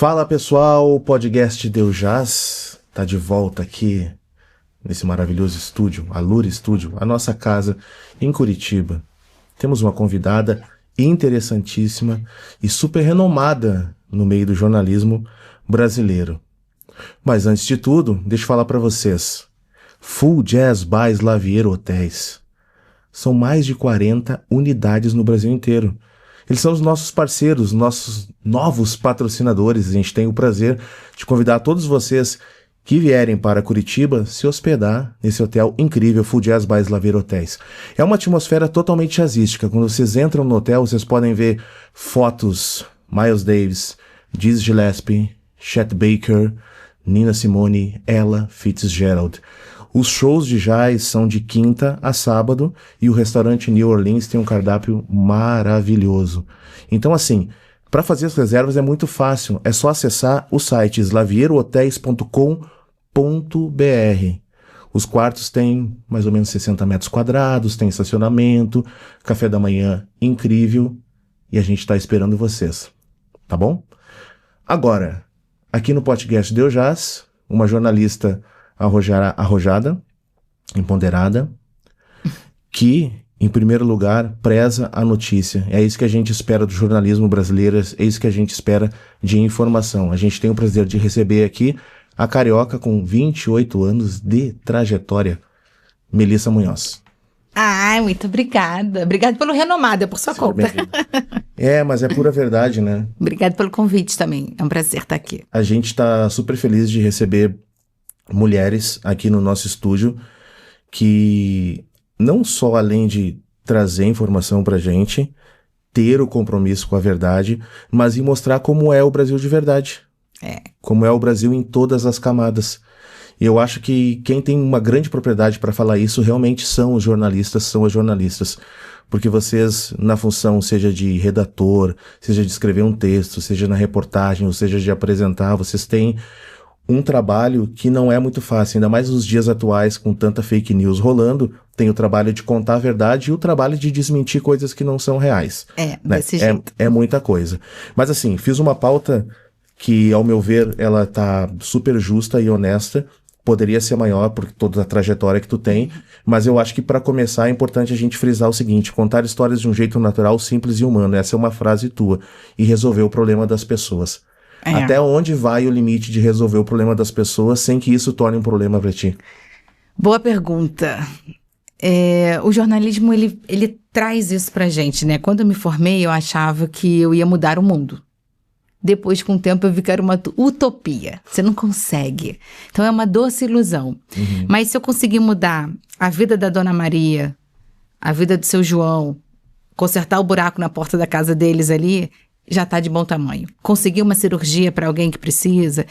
Fala pessoal, o podcast Deu Jazz tá de volta aqui nesse maravilhoso estúdio, a Lura Estúdio, a nossa casa em Curitiba. Temos uma convidada interessantíssima e super renomada no meio do jornalismo brasileiro. Mas antes de tudo, deixa eu falar para vocês. Full Jazz Bars Laviero Hotéis. São mais de 40 unidades no Brasil inteiro. Eles são os nossos parceiros, nossos novos patrocinadores. A gente tem o prazer de convidar todos vocês que vierem para Curitiba se hospedar nesse hotel incrível, Full Jazz Bars Laviero Hotéis. É uma atmosfera totalmente jazzística. Quando vocês entram no hotel, vocês podem ver fotos Miles Davis, Dizzy Gillespie, Chet Baker, Nina Simone, Ella Fitzgerald. Os shows de jazz são de quinta a sábado e o restaurante New Orleans tem um cardápio maravilhoso. Então, assim, para fazer as reservas é muito fácil. É só acessar o site slavierohotéis.com.br. Os quartos têm mais ou menos 60 metros quadrados, tem estacionamento, café da manhã incrível e a gente está esperando vocês, tá bom? Agora, aqui no podcast Deu Jazz, uma jornalista arrojada, empoderada, que, em primeiro lugar, preza a notícia. É isso que a gente espera do jornalismo brasileiro, é isso que a gente espera de informação. A gente tem o prazer de receber aqui a carioca com 28 anos de trajetória, Melissa Munhoz. Ai, muito obrigada. Obrigada pelo renomado, é por sua conta. Mas é pura verdade, né? Obrigada pelo convite também. É um prazer estar aqui. A gente está super feliz de receber mulheres aqui no nosso estúdio que não só além de trazer informação pra gente, ter o compromisso com a verdade, mas em mostrar como é o Brasil de verdade. Como é o Brasil em todas as camadas. E eu acho que quem tem uma grande propriedade para falar isso realmente são os jornalistas, são as jornalistas. Porque vocês, na função, seja de redator, seja de escrever um texto, seja na reportagem, ou seja de apresentar, vocês têm um trabalho que não é muito fácil, ainda mais nos dias atuais, com tanta fake news rolando, tem o trabalho de contar a verdade e o trabalho de desmentir coisas que não são reais. Desse jeito. É muita coisa. Mas assim, fiz uma pauta que, ao meu ver, ela tá super justa e honesta, poderia ser maior por toda a trajetória que tu tem, mas eu acho que para começar é importante a gente frisar o seguinte: contar histórias de um jeito natural, simples e humano. Essa é uma frase tua. E resolver o problema das pessoas. Até onde vai o limite de resolver o problema das pessoas sem que isso torne um problema para ti? Boa pergunta. O jornalismo, ele traz isso pra gente, né? Quando eu me formei, eu achava que eu ia mudar o mundo. Depois, com o tempo, eu vi que era uma utopia. Você não consegue. Então, é uma doce ilusão. Uhum. Mas se eu conseguir mudar a vida da Dona Maria, a vida do seu João, consertar o buraco na porta da casa deles ali, já está de bom tamanho. Conseguir uma cirurgia para alguém que precisa.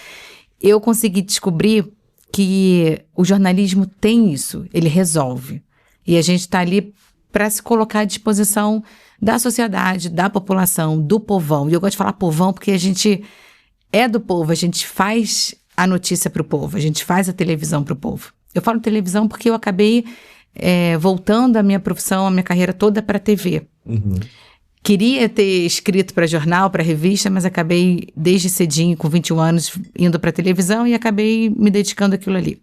Eu consegui descobrir que o jornalismo tem isso, ele resolve. E a gente está ali para se colocar à disposição da sociedade, da população, do povão. E eu gosto de falar povão porque a gente é do povo, a gente faz a notícia para o povo, a gente faz a televisão para o povo. Eu falo televisão porque eu acabei voltando a minha profissão, a minha carreira toda para a TV. Uhum. Queria ter escrito para jornal, para revista, mas acabei desde cedinho, com 21 anos, indo para televisão e acabei me dedicando àquilo ali.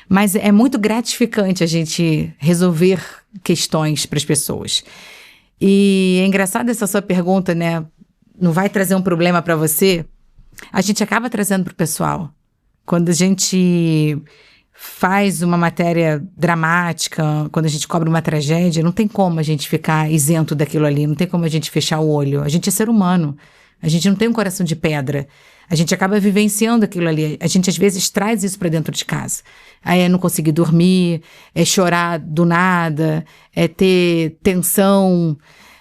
Mas é muito gratificante a gente resolver questões para as pessoas. E é engraçado essa sua pergunta, né? Não vai trazer um problema para você? A gente acaba trazendo para o pessoal. Quando a gente faz uma matéria dramática, quando a gente cobre uma tragédia, não tem como a gente ficar isento daquilo ali, não tem como a gente fechar o olho. A gente é ser humano, a gente não tem um coração de pedra. A gente acaba vivenciando aquilo ali. A gente, às vezes, traz isso para dentro de casa. Aí é não conseguir dormir, é chorar do nada, é ter tensão,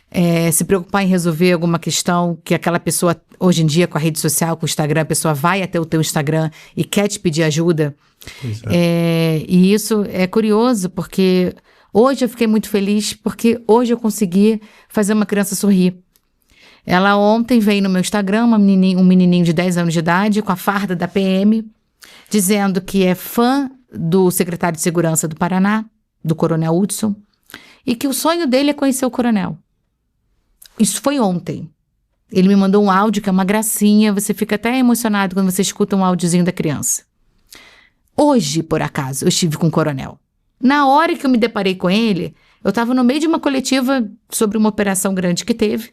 é se preocupar em resolver alguma questão que aquela pessoa, hoje em dia, com a rede social, com o Instagram, a pessoa vai até o teu Instagram e quer te pedir ajuda. E isso é curioso, porque hoje eu fiquei muito feliz, porque hoje eu consegui fazer uma criança sorrir. Ela ontem veio no meu Instagram, um menininho de 10 anos de idade, com a farda da PM, dizendo que é fã do secretário de Segurança do Paraná, do Coronel Hudson, e que o sonho dele é conhecer o coronel. Isso foi ontem. Ele me mandou um áudio que é uma gracinha, você fica até emocionado quando você escuta um áudiozinho da criança. Hoje, por acaso, eu estive com o coronel. Na hora que eu me deparei com ele, eu estava no meio de uma coletiva sobre uma operação grande que teve,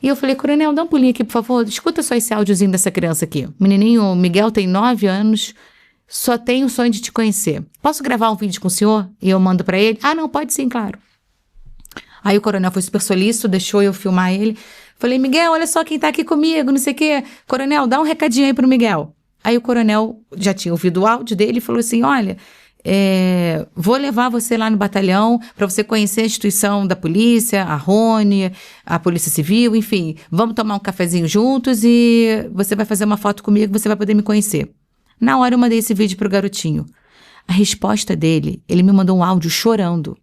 e eu falei, coronel, dá um pulinho aqui, por favor, escuta só esse áudiozinho dessa criança aqui. O menininho Miguel tem 9 anos, só tem o sonho de te conhecer. Posso gravar um vídeo com o senhor? E eu mando para ele? Ah, não, pode sim, claro. Aí o coronel foi super solícito, deixou eu filmar ele. Falei, Miguel, olha só quem tá aqui comigo, não sei o quê. Coronel, dá um recadinho aí pro Miguel. Aí o coronel já tinha ouvido o áudio dele e falou assim, olha, vou levar você lá no batalhão para você conhecer a instituição da polícia, a Rony, a Polícia Civil, enfim. Vamos tomar um cafezinho juntos e você vai fazer uma foto comigo, você vai poder me conhecer. Na hora eu mandei esse vídeo pro garotinho. A resposta dele, ele me mandou um áudio chorando.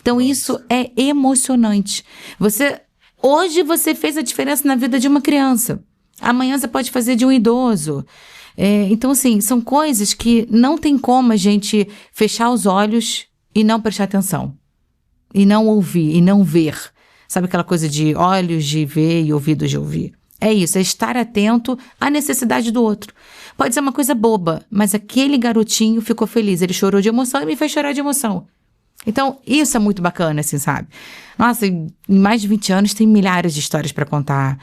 Então isso é emocionante. Hoje você fez a diferença na vida de uma criança. Amanhã você pode fazer de um idoso. Então, assim, são coisas que não tem como a gente fechar os olhos e não prestar atenção. E não ouvir, e não ver. Sabe aquela coisa de olhos de ver e ouvidos de ouvir? É isso, é estar atento à necessidade do outro. Pode ser uma coisa boba, mas aquele garotinho ficou feliz. Ele chorou de emoção e me fez chorar de emoção. Então, isso é muito bacana, assim, sabe? Nossa, em mais de 20 anos tem milhares de histórias para contar.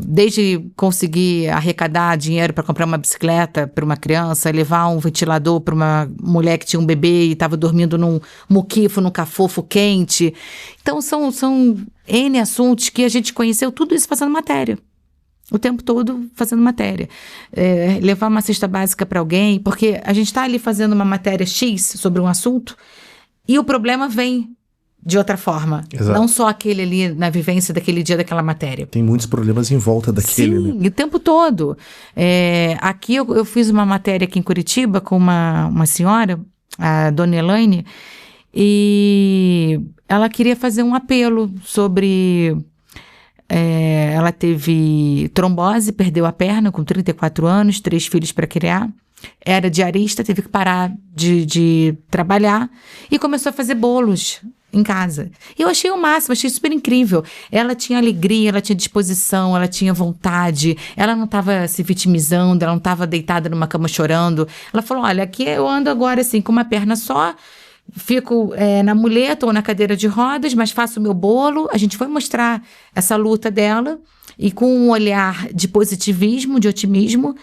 Desde conseguir arrecadar dinheiro para comprar uma bicicleta para uma criança, levar um ventilador para uma mulher que tinha um bebê e estava dormindo num muquifo, num cafofo quente. Então, são N assuntos que a gente conheceu, tudo isso fazendo matéria. O tempo todo fazendo matéria. Levar uma cesta básica para alguém, porque a gente está ali fazendo uma matéria X sobre um assunto e o problema vem de outra forma. Exato. Não só aquele ali na vivência daquele dia daquela matéria. Tem muitos problemas em volta daquele, Sim, né? O tempo todo. Aqui eu fiz uma matéria aqui em Curitiba com uma senhora, a dona Elaine, e ela queria fazer um apelo sobre... ela teve trombose, perdeu a perna com 34 anos, 3 filhos para criar. Era diarista, teve que parar de trabalhar e começou a fazer bolos em casa. Eu achei o máximo, achei super incrível. Ela tinha alegria, ela tinha disposição, ela tinha vontade, ela não estava se vitimizando, ela não estava deitada numa cama chorando. Ela falou, olha, aqui eu ando agora assim com uma perna só, fico na muleta ou na cadeira de rodas, mas faço o meu bolo. A gente foi mostrar essa luta dela e com um olhar de positivismo, de otimismo.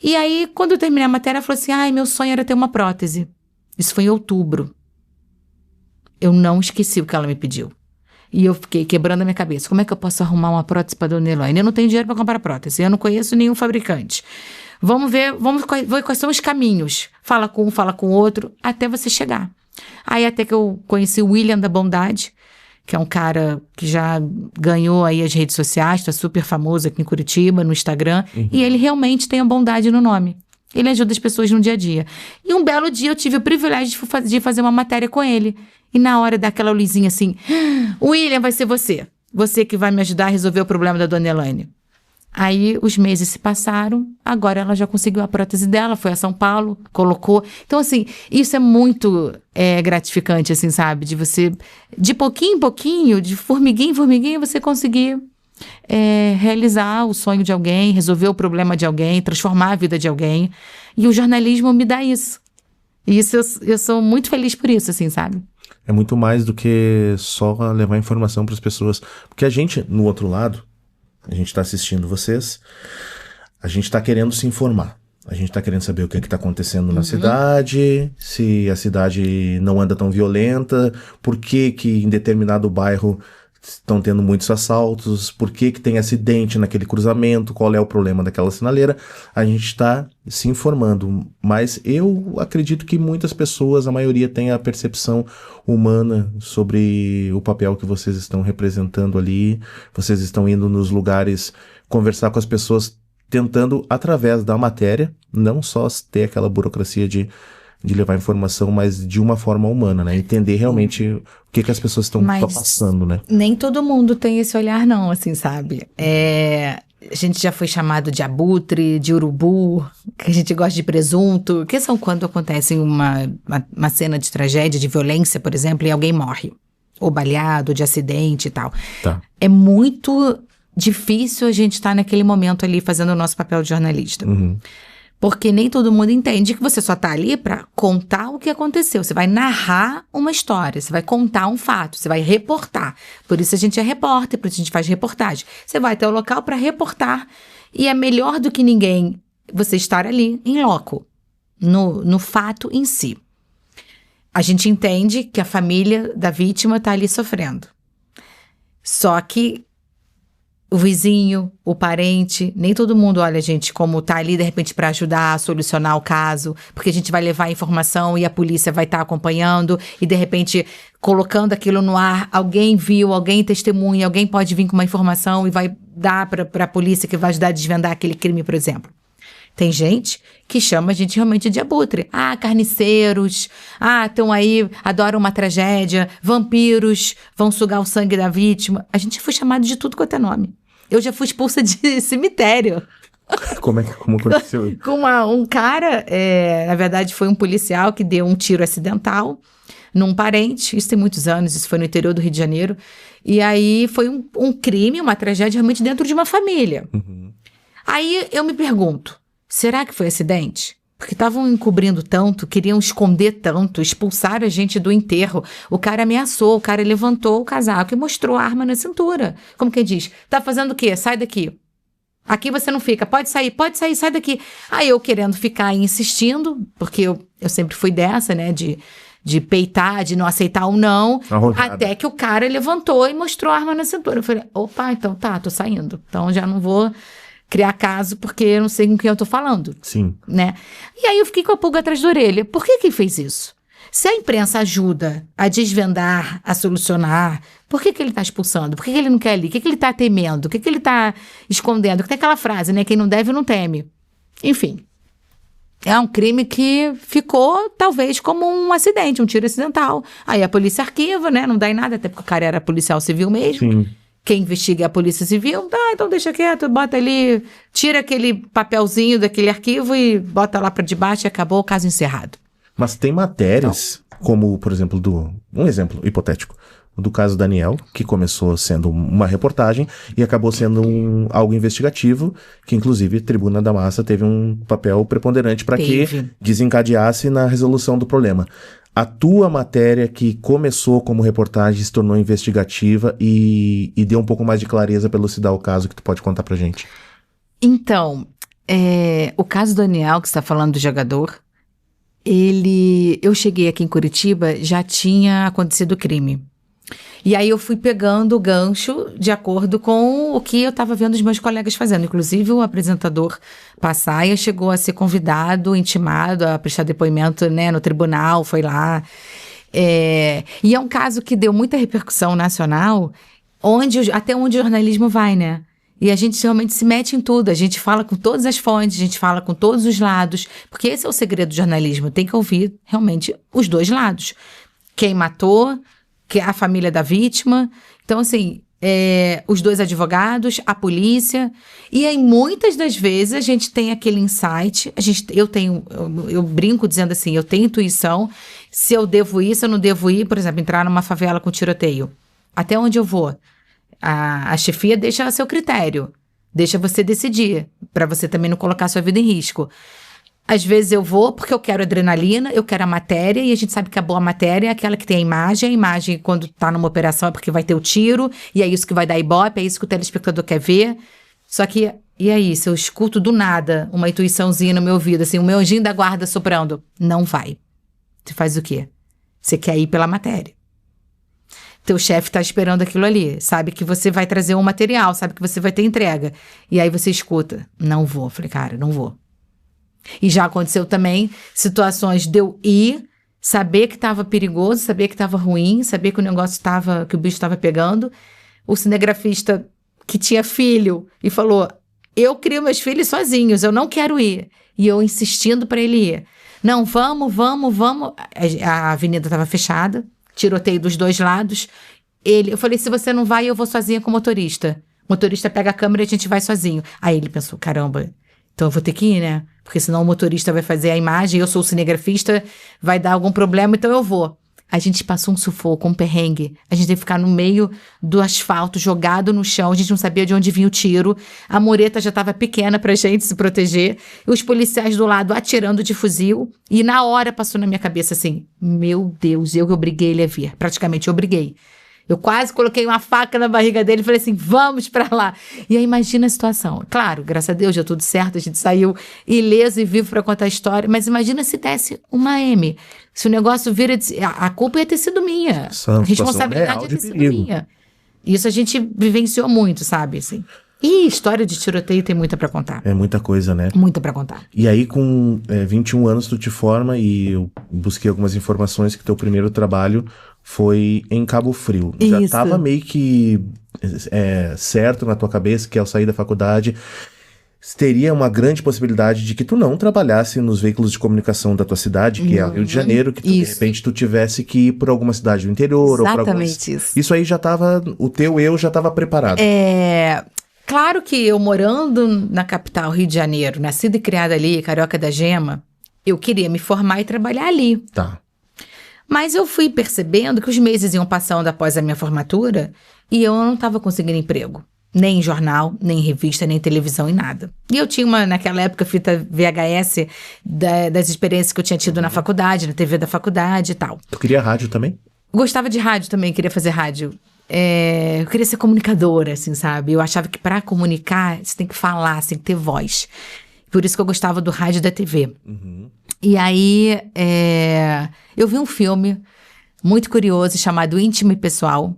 E aí, quando eu terminei a matéria, ela falou assim, meu sonho era ter uma prótese. Isso foi em outubro. Eu não esqueci o que ela me pediu. E eu fiquei quebrando a minha cabeça. Como é que eu posso arrumar uma prótese para dona Elaine? Eu não tenho dinheiro para comprar prótese. Eu não conheço nenhum fabricante. Vamos ver quais são os caminhos. Fala com um, fala com o outro, até você chegar. Aí até que eu conheci o William da Bondade, que é um cara que já ganhou aí as redes sociais, está super famoso aqui em Curitiba, no Instagram. Uhum. E ele realmente tem a bondade no nome. Ele ajuda as pessoas no dia a dia. E um belo dia eu tive o privilégio de fazer uma matéria com ele. E na hora daquela luzinha assim, William, vai ser você. Você que vai me ajudar a resolver o problema da dona Elaine. Aí os meses se passaram, agora ela já conseguiu a prótese dela, foi a São Paulo, colocou. Então, assim, isso é muito gratificante, assim, sabe? De você, de pouquinho em pouquinho, de formiguinha em formiguinha, você conseguir realizar o sonho de alguém, resolver o problema de alguém, transformar a vida de alguém. E o jornalismo me dá isso. E isso eu sou muito feliz por isso, assim, sabe? É muito mais do que só levar informação para as pessoas. Porque a gente, no outro lado, a gente está assistindo vocês, a gente está querendo se informar. A gente está querendo saber o que está acontecendo na cidade, se a cidade não anda tão violenta, por que em determinado bairro estão tendo muitos assaltos, por que tem acidente naquele cruzamento, qual é o problema daquela sinaleira. A gente está se informando, mas eu acredito que muitas pessoas, a maioria, tem a percepção humana sobre o papel que vocês estão representando ali. Vocês estão indo nos lugares conversar com as pessoas, tentando, através da matéria, não só ter aquela burocracia de levar informação, mas de uma forma humana, né? Entender realmente o que as pessoas estão passando, né? Nem todo mundo tem esse olhar, não, assim, sabe? A gente já foi chamado de abutre, de urubu, que a gente gosta de presunto, que são quando acontece uma cena de tragédia, de violência, por exemplo, e alguém morre. Ou baleado, de acidente e tal. Tá. É muito difícil a gente estar naquele momento ali fazendo o nosso papel de jornalista. Uhum. Porque nem todo mundo entende que você só está ali para contar o que aconteceu. Você vai narrar uma história, você vai contar um fato, você vai reportar. Por isso a gente é repórter, por isso a gente faz reportagem. Você vai até o local para reportar e é melhor do que ninguém você estar ali em loco, no fato em si. A gente entende que a família da vítima está ali sofrendo. Só que o vizinho, o parente, nem todo mundo olha a gente como tá ali de repente para ajudar a solucionar o caso, porque a gente vai levar a informação e a polícia vai estar acompanhando e de repente colocando aquilo no ar, alguém viu, alguém testemunha, alguém pode vir com uma informação e vai dar para a polícia que vai ajudar a desvendar aquele crime, por exemplo. Tem gente que chama a gente realmente de abutre. Ah, carniceiros. Ah, estão aí, adoram uma tragédia. Vampiros, vão sugar o sangue da vítima. A gente foi chamado de tudo quanto é nome. Eu já fui expulsa de cemitério. Como aconteceu? Com um cara, na verdade foi um policial que deu um tiro acidental num parente. Isso tem muitos anos, isso foi no interior do Rio de Janeiro. E aí foi um crime, uma tragédia realmente dentro de uma família. Uhum. Aí eu me pergunto, será que foi acidente? Porque estavam encobrindo tanto, queriam esconder tanto, expulsaram a gente do enterro. O cara ameaçou, o cara levantou o casaco e mostrou a arma na cintura. Como que diz? Tá fazendo o quê? Sai daqui. Aqui você não fica. Pode sair, sai daqui. Aí eu querendo ficar insistindo, porque eu sempre fui dessa, né, de peitar, de não aceitar o não, Arrojada. até que o cara levantou e mostrou a arma na cintura. Eu falei, opa, então tá, tô saindo. Então já não vou criar caso, porque eu não sei com quem eu tô falando. Sim. Né? E aí eu fiquei com a pulga atrás da orelha. Por que fez isso? Se a imprensa ajuda a desvendar, a solucionar, por que ele tá expulsando? Por que ele não quer ali? O que ele tá temendo? O que ele tá escondendo? Tem aquela frase, né? Quem não deve, não teme. Enfim. É um crime que ficou, talvez, como um acidente, um tiro acidental. Aí a polícia arquiva, né? Não dá em nada, até porque o cara era policial civil mesmo. Sim. Quem investiga é a Polícia Civil, então deixa quieto, bota ali, tira aquele papelzinho daquele arquivo e bota lá para debaixo e acabou o caso encerrado. Mas tem matérias, como, por exemplo, um exemplo hipotético, do caso Daniel, que começou sendo uma reportagem e acabou sendo algo investigativo, que inclusive Tribuna da Massa teve um papel preponderante para que desencadeasse na resolução do problema. A tua matéria que começou como reportagem se tornou investigativa e deu um pouco mais de clareza para elucidar o caso que tu pode contar pra gente. Então, o caso Daniel, que você está falando do jogador, eu cheguei aqui em Curitiba, já tinha acontecido o crime. E aí eu fui pegando o gancho de acordo com o que eu estava vendo os meus colegas fazendo. Inclusive o apresentador Passaia chegou a ser convidado, intimado a prestar depoimento, né, no tribunal, foi lá. E é um caso que deu muita repercussão nacional, até onde o jornalismo vai, né? E a gente realmente se mete em tudo, a gente fala com todas as fontes, a gente fala com todos os lados, porque esse é o segredo do jornalismo, tem que ouvir realmente os dois lados. Quem matou, que é a família da vítima. Então, assim, os dois advogados, a polícia. E aí, muitas das vezes, a gente tem aquele insight. Eu brinco dizendo assim, eu tenho intuição. Se eu devo ir, se eu não devo ir, por exemplo, entrar numa favela com tiroteio. Até onde eu vou? A chefia deixa a seu critério. Deixa você decidir, para você também não colocar a sua vida em risco. Às vezes eu vou porque eu quero adrenalina, eu quero a matéria, e a gente sabe que a boa matéria é aquela que tem a imagem, quando tá numa operação é porque vai ter o tiro, e é isso que vai dar ibope, é isso que o telespectador quer ver. Só que, e aí, se eu escuto do nada uma intuiçãozinha no meu ouvido, assim, o meu anjinho da guarda soprando, não vai. Você faz o quê? Você quer ir pela matéria. Teu chefe tá esperando aquilo ali, sabe que você vai trazer um material, sabe que você vai ter entrega. E aí você escuta, não vou. Falei, cara, não vou. E já aconteceu também situações de eu ir, saber que estava perigoso, saber que estava ruim, saber que o negócio que o bicho estava pegando. O cinegrafista que tinha filho e falou, eu crio meus filhos sozinhos, eu não quero ir. E eu insistindo para ele ir. Não, vamos. A avenida estava fechada, tiroteio dos dois lados. Eu falei, se você não vai, eu vou sozinha com o motorista. O motorista pega a câmera e a gente vai sozinho. Aí ele pensou, caramba, então eu vou ter que ir, né? Porque senão o motorista vai fazer a imagem, eu sou o cinegrafista, vai dar algum problema, então eu vou. A gente passou um sufoco, um perrengue. A gente teve que ficar no meio do asfalto, jogado no chão. A gente não sabia de onde vinha o tiro. A mureta já estava pequena pra gente se proteger. E os policiais do lado atirando de fuzil. E na hora passou na minha cabeça assim, meu Deus, eu obriguei ele a vir. Praticamente, eu obriguei. Eu quase coloquei uma faca na barriga dele e falei assim, vamos pra lá. E aí imagina a situação. Claro, graças a Deus deu tudo certo, a gente saiu ileso e vivo pra contar a história, mas imagina se desse uma M. Se o negócio vira... A culpa ia ter sido minha. A responsabilidade ia ter sido minha. Isso a gente vivenciou muito, sabe? Assim. E história de tiroteio tem muita pra contar. É muita coisa, né? Muita pra contar. E aí com 21 anos tu te forma e eu busquei algumas informações que teu primeiro trabalho foi em Cabo Frio. Já estava meio que certo na tua cabeça que ao sair da faculdade teria uma grande possibilidade de que tu não trabalhasse nos veículos de comunicação da tua cidade, que é o Rio de Janeiro, que tu, de repente tu tivesse que ir por alguma cidade do interior. Exatamente isso. Isso aí já estava, o teu eu já estava preparado. Claro que eu morando na capital, Rio de Janeiro, nascida e criada ali, Carioca da Gema, eu queria me formar e trabalhar ali. Tá. Mas eu fui percebendo que os meses iam passando após a minha formatura e eu não estava conseguindo emprego. Nem em jornal, nem em revista, nem em televisão, em nada. E eu tinha naquela época, fita VHS das experiências que eu tinha tido na faculdade, na TV da faculdade e tal. Tu queria rádio também? Gostava de rádio também, queria fazer rádio. Eu queria ser comunicadora, assim, sabe? Eu achava que para comunicar, você tem que falar, você tem que ter voz. Por isso que eu gostava do rádio e da TV. E aí, eu vi um filme muito curioso chamado Íntimo e Pessoal.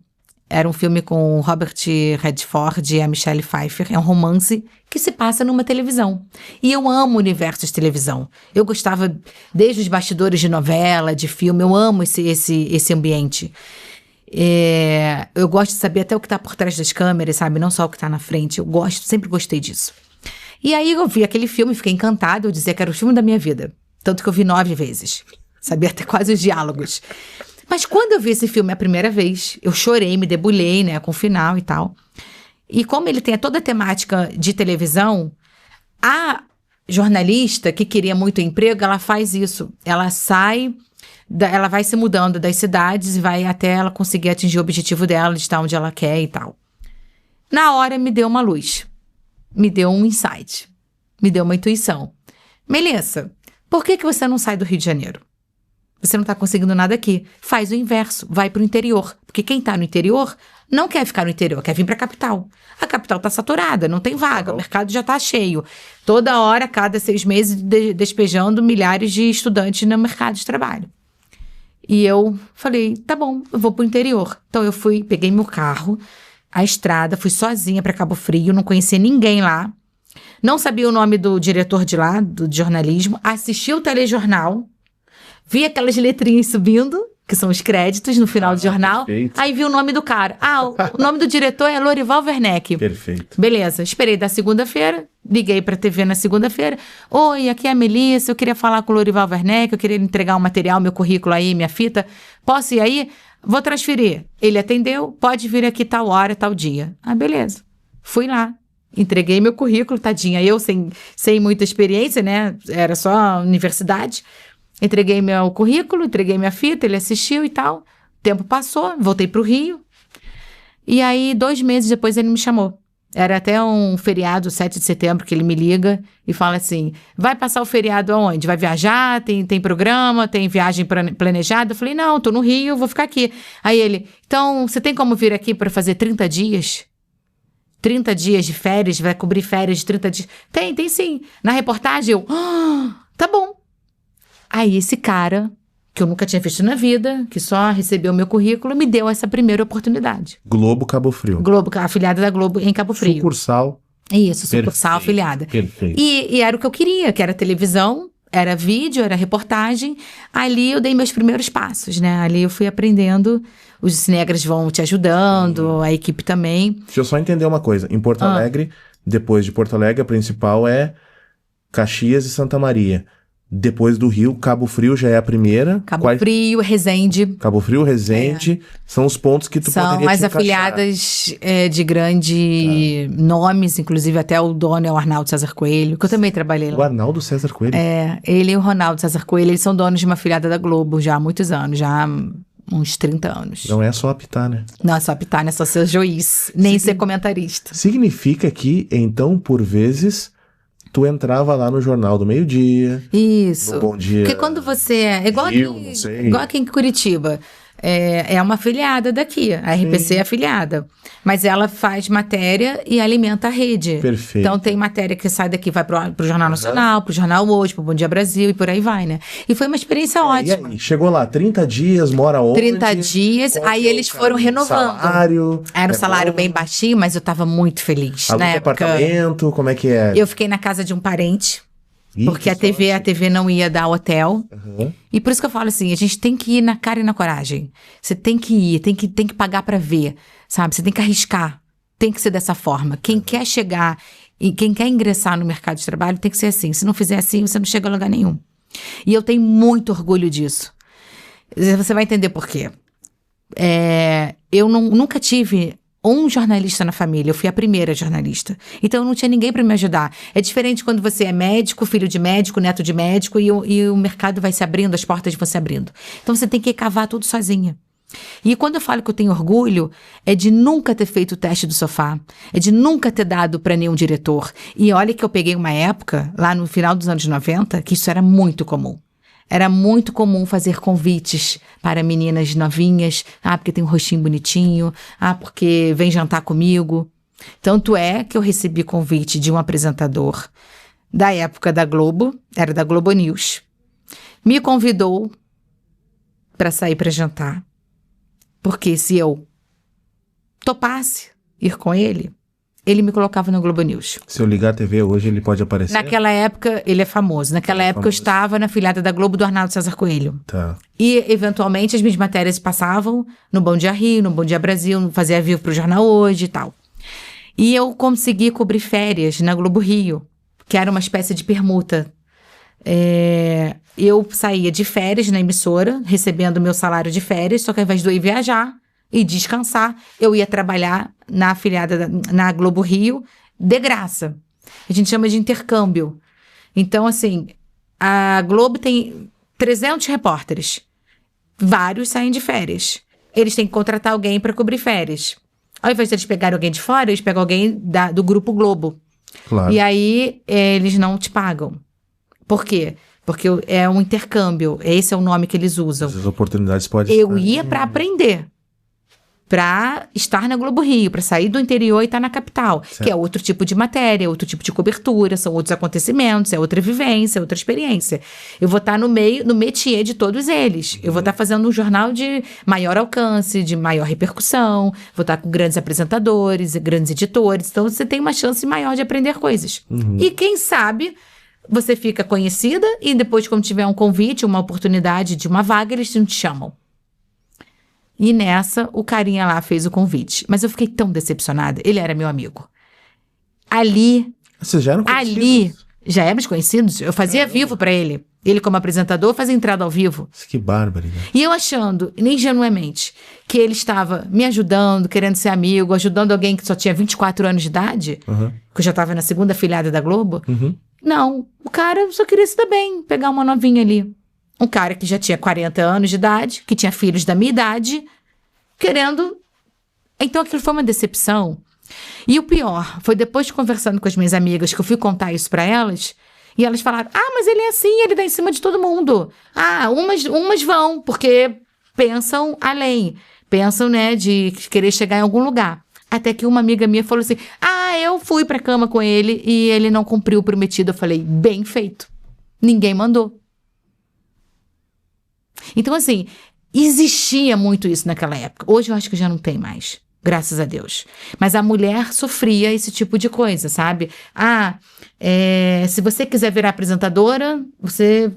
Era um filme com o Robert Redford e a Michelle Pfeiffer. É um romance que se passa numa televisão. E eu amo o universo de televisão. Eu gostava desde os bastidores de novela, de filme. Eu amo esse ambiente. Eu gosto de saber até o que está por trás das câmeras, sabe? Não só o que está na frente. Sempre gostei disso. E aí eu vi aquele filme, fiquei encantada. Eu dizia que era o filme da minha vida. Tanto que eu vi 9 vezes. Sabia até quase os diálogos. Mas quando eu vi esse filme a primeira vez, eu chorei, me debulhei, né, com o final e tal. E como ele tem toda a temática de televisão, a jornalista que queria muito emprego, ela faz isso. Ela ela vai se mudando das cidades e vai até ela conseguir atingir o objetivo dela, de estar onde ela quer e tal. Na hora me deu uma luz. Me deu um insight. Me deu uma intuição. Melissa, por que você não sai do Rio de Janeiro? Você não está conseguindo nada aqui. Faz o inverso, vai para o interior. Porque quem está no interior não quer ficar no interior, quer vir para a capital. A capital está saturada, não tem vaga, o mercado já está cheio. Toda hora, cada 6 meses, despejando milhares de estudantes no mercado de trabalho. E eu falei, tá bom, eu vou para o interior. Então eu peguei meu carro, a estrada, fui sozinha para Cabo Frio, não conhecia ninguém lá. Não sabia o nome do diretor de lá, do jornalismo. Assisti o telejornal. Vi aquelas letrinhas subindo, que são os créditos no final do jornal. Perfeito. Aí vi o nome do cara. O nome do diretor é Lorival Werneck. Perfeito. Beleza, esperei da segunda-feira, liguei pra TV na segunda-feira. Oi, aqui é a Melissa, eu queria falar com o Lorival Werneck, eu queria entregar um material, meu currículo aí, minha fita. Posso ir aí? Vou transferir. Ele atendeu, pode vir aqui tal hora, tal dia. Beleza. Fui lá. Entreguei meu currículo, tadinha. Eu, sem muita experiência, né? Era só universidade. Entreguei meu currículo, entreguei minha fita, ele assistiu e tal. O tempo passou, voltei pro Rio. E aí, 2 meses depois, ele me chamou. Era até um feriado, 7 de setembro, que ele me liga e fala assim, vai passar o feriado aonde? Vai viajar? Tem programa? Tem viagem planejada? Eu falei, não, tô no Rio, vou ficar aqui. Aí ele, então, você tem como vir aqui para fazer 30 dias? 30 dias de férias? Vai cobrir férias de 30 dias? Tem sim. Na reportagem, eu, tá bom. Aí esse cara, que eu nunca tinha visto na vida, que só recebeu o meu currículo, me deu essa primeira oportunidade. Globo Cabo Frio. Globo, afiliada da Globo em Cabo Frio. Sucursal. Isso, sucursal afiliada. Perfeito. E era o que eu queria, que era televisão, era vídeo, era reportagem. Ali eu dei meus primeiros passos, né? Ali eu fui aprendendo, os cinegras vão te ajudando, a equipe também. Deixa eu só entender uma coisa. Em Porto Alegre, depois de Porto Alegre, a principal é Caxias e Santa Maria. Depois do Rio, Cabo Frio já é a primeira. Frio, Resende. Cabo Frio, Resende, são os pontos que tu poderia te encaixar. São as afiliadas de grande nomes, inclusive até o dono é o Arnaldo César Coelho, que eu também trabalhei lá. O Arnaldo César Coelho? Ele e o Ronaldo César Coelho, eles são donos de uma afiliada da Globo já há muitos anos, já uns 30 anos. Não é só apitar, né? Não é só apitar, não é só ser juiz, nem ser comentarista. Significa que, então, por vezes, tu entrava lá no Jornal do Meio-Dia. Isso. No Bom Dia. Porque quando você é igual, Rio, aqui, não sei. igual aqui em Curitiba, é uma afiliada daqui, a RPC é afiliada. Mas ela faz matéria e alimenta a rede. Perfeito. Então tem matéria que sai daqui, vai pro Jornal Nacional, pro Jornal Hoje, pro Bom Dia Brasil e por aí vai, né? E foi uma experiência E ótima. aí, chegou lá, 30 dias, mora onde? 30 dias, Qual aí que é eles o foram renovando. Salário? Era um salário bom? bem baixinho, mas eu tava muito feliz. Aluga Na época, apartamento, como é que é? eu fiquei na casa de um parente. Ih, Porque que a TV não ia dar hotel. Uhum. E por isso que eu falo assim, a gente tem que ir na cara e na coragem. Você tem que ir, tem que pagar pra ver, sabe? Você tem que arriscar. Tem que ser dessa forma. Quem quer chegar e quem quer ingressar no mercado de trabalho tem que ser assim. Se não fizer assim, você não chega a lugar nenhum. E eu tenho muito orgulho disso. Você vai entender por quê. Eu nunca tive um jornalista na família, eu fui a primeira jornalista. Então eu não tinha ninguém para me ajudar. É diferente quando você é médico, filho de médico, neto de médico, e o mercado vai se abrindo, as portas vão se abrindo. Então você tem que cavar tudo sozinha. E quando eu falo que eu tenho orgulho, é de nunca ter feito o teste do sofá, é de nunca ter dado para nenhum diretor. E olha que eu peguei uma época, lá no final dos anos 90, que isso era muito comum. Era muito comum fazer convites para meninas novinhas. Porque tem um rostinho bonitinho. Porque vem jantar comigo. Tanto é que eu recebi convite de um apresentador da época da Globo, era da Globo News. Me convidou para sair para jantar. Porque se eu topasse ir com ele, ele me colocava no Globo News. Se eu ligar a TV hoje, ele pode aparecer? Naquela época, ele é famoso. Naquela época, eu estava na afiliada da Globo do Arnaldo César Coelho. Tá. E, eventualmente, as minhas matérias passavam no Bom Dia Rio, no Bom Dia Brasil, fazia vivo pro Jornal Hoje e tal. E eu consegui cobrir férias na Globo Rio, que era uma espécie de permuta. Eu saía de férias na emissora, recebendo meu salário de férias, só que ao invés de eu ir viajar e descansar, eu ia trabalhar na afiliada na Globo Rio de graça. A gente chama de intercâmbio. Então, assim, a Globo tem 300 repórteres. Vários saem de férias. Eles têm que contratar alguém para cobrir férias. Ao invés de eles pegarem alguém de fora, eles pegam alguém do Grupo Globo. Claro. E aí, eles não te pagam. Por quê? Porque é um intercâmbio. Esse é o nome que eles usam. As oportunidades podem Eu ia para aprender. Para estar na Globo Rio, para sair do interior e estar na capital. Certo. Que é outro tipo de matéria, outro tipo de cobertura, são outros acontecimentos, é outra vivência, outra experiência. Eu vou estar no métier de todos eles. Eu vou estar fazendo um jornal de maior alcance, de maior repercussão, vou estar com grandes apresentadores, grandes editores. Então, você tem uma chance maior de aprender coisas. E quem sabe, você fica conhecida e depois, quando tiver um convite, uma oportunidade de uma vaga, eles não te chamam. E nessa, o carinha lá fez o convite. Mas eu fiquei tão decepcionada. Ele era meu amigo. Vocês já eram conhecidos? Ali, já éramos conhecidos. Eu fazia vivo pra ele. Ele, como apresentador, fazia entrada ao vivo. Que bárbaro. E eu achando, ingenuamente, que ele estava me ajudando, querendo ser amigo, ajudando alguém que só tinha 24 anos de idade, que eu já estava na segunda afiliada da Globo. Não, o cara só queria se dar bem, pegar uma novinha ali. Um cara que já tinha 40 anos de idade, que tinha filhos da minha idade, querendo... Então aquilo foi uma decepção. E o pior, foi depois de conversando com as minhas amigas, que eu fui contar isso pra elas, e elas falaram, mas ele é assim, ele dá em cima de todo mundo. Umas vão, porque pensam além. Pensam, né, de querer chegar em algum lugar. Até que uma amiga minha falou assim, eu fui pra cama com ele e ele não cumpriu o prometido. Eu falei, bem feito. Ninguém mandou. Então, assim, existia muito isso naquela época. Hoje eu acho que já não tem mais, graças a Deus. Mas a mulher sofria esse tipo de coisa, sabe? Se você quiser virar apresentadora, você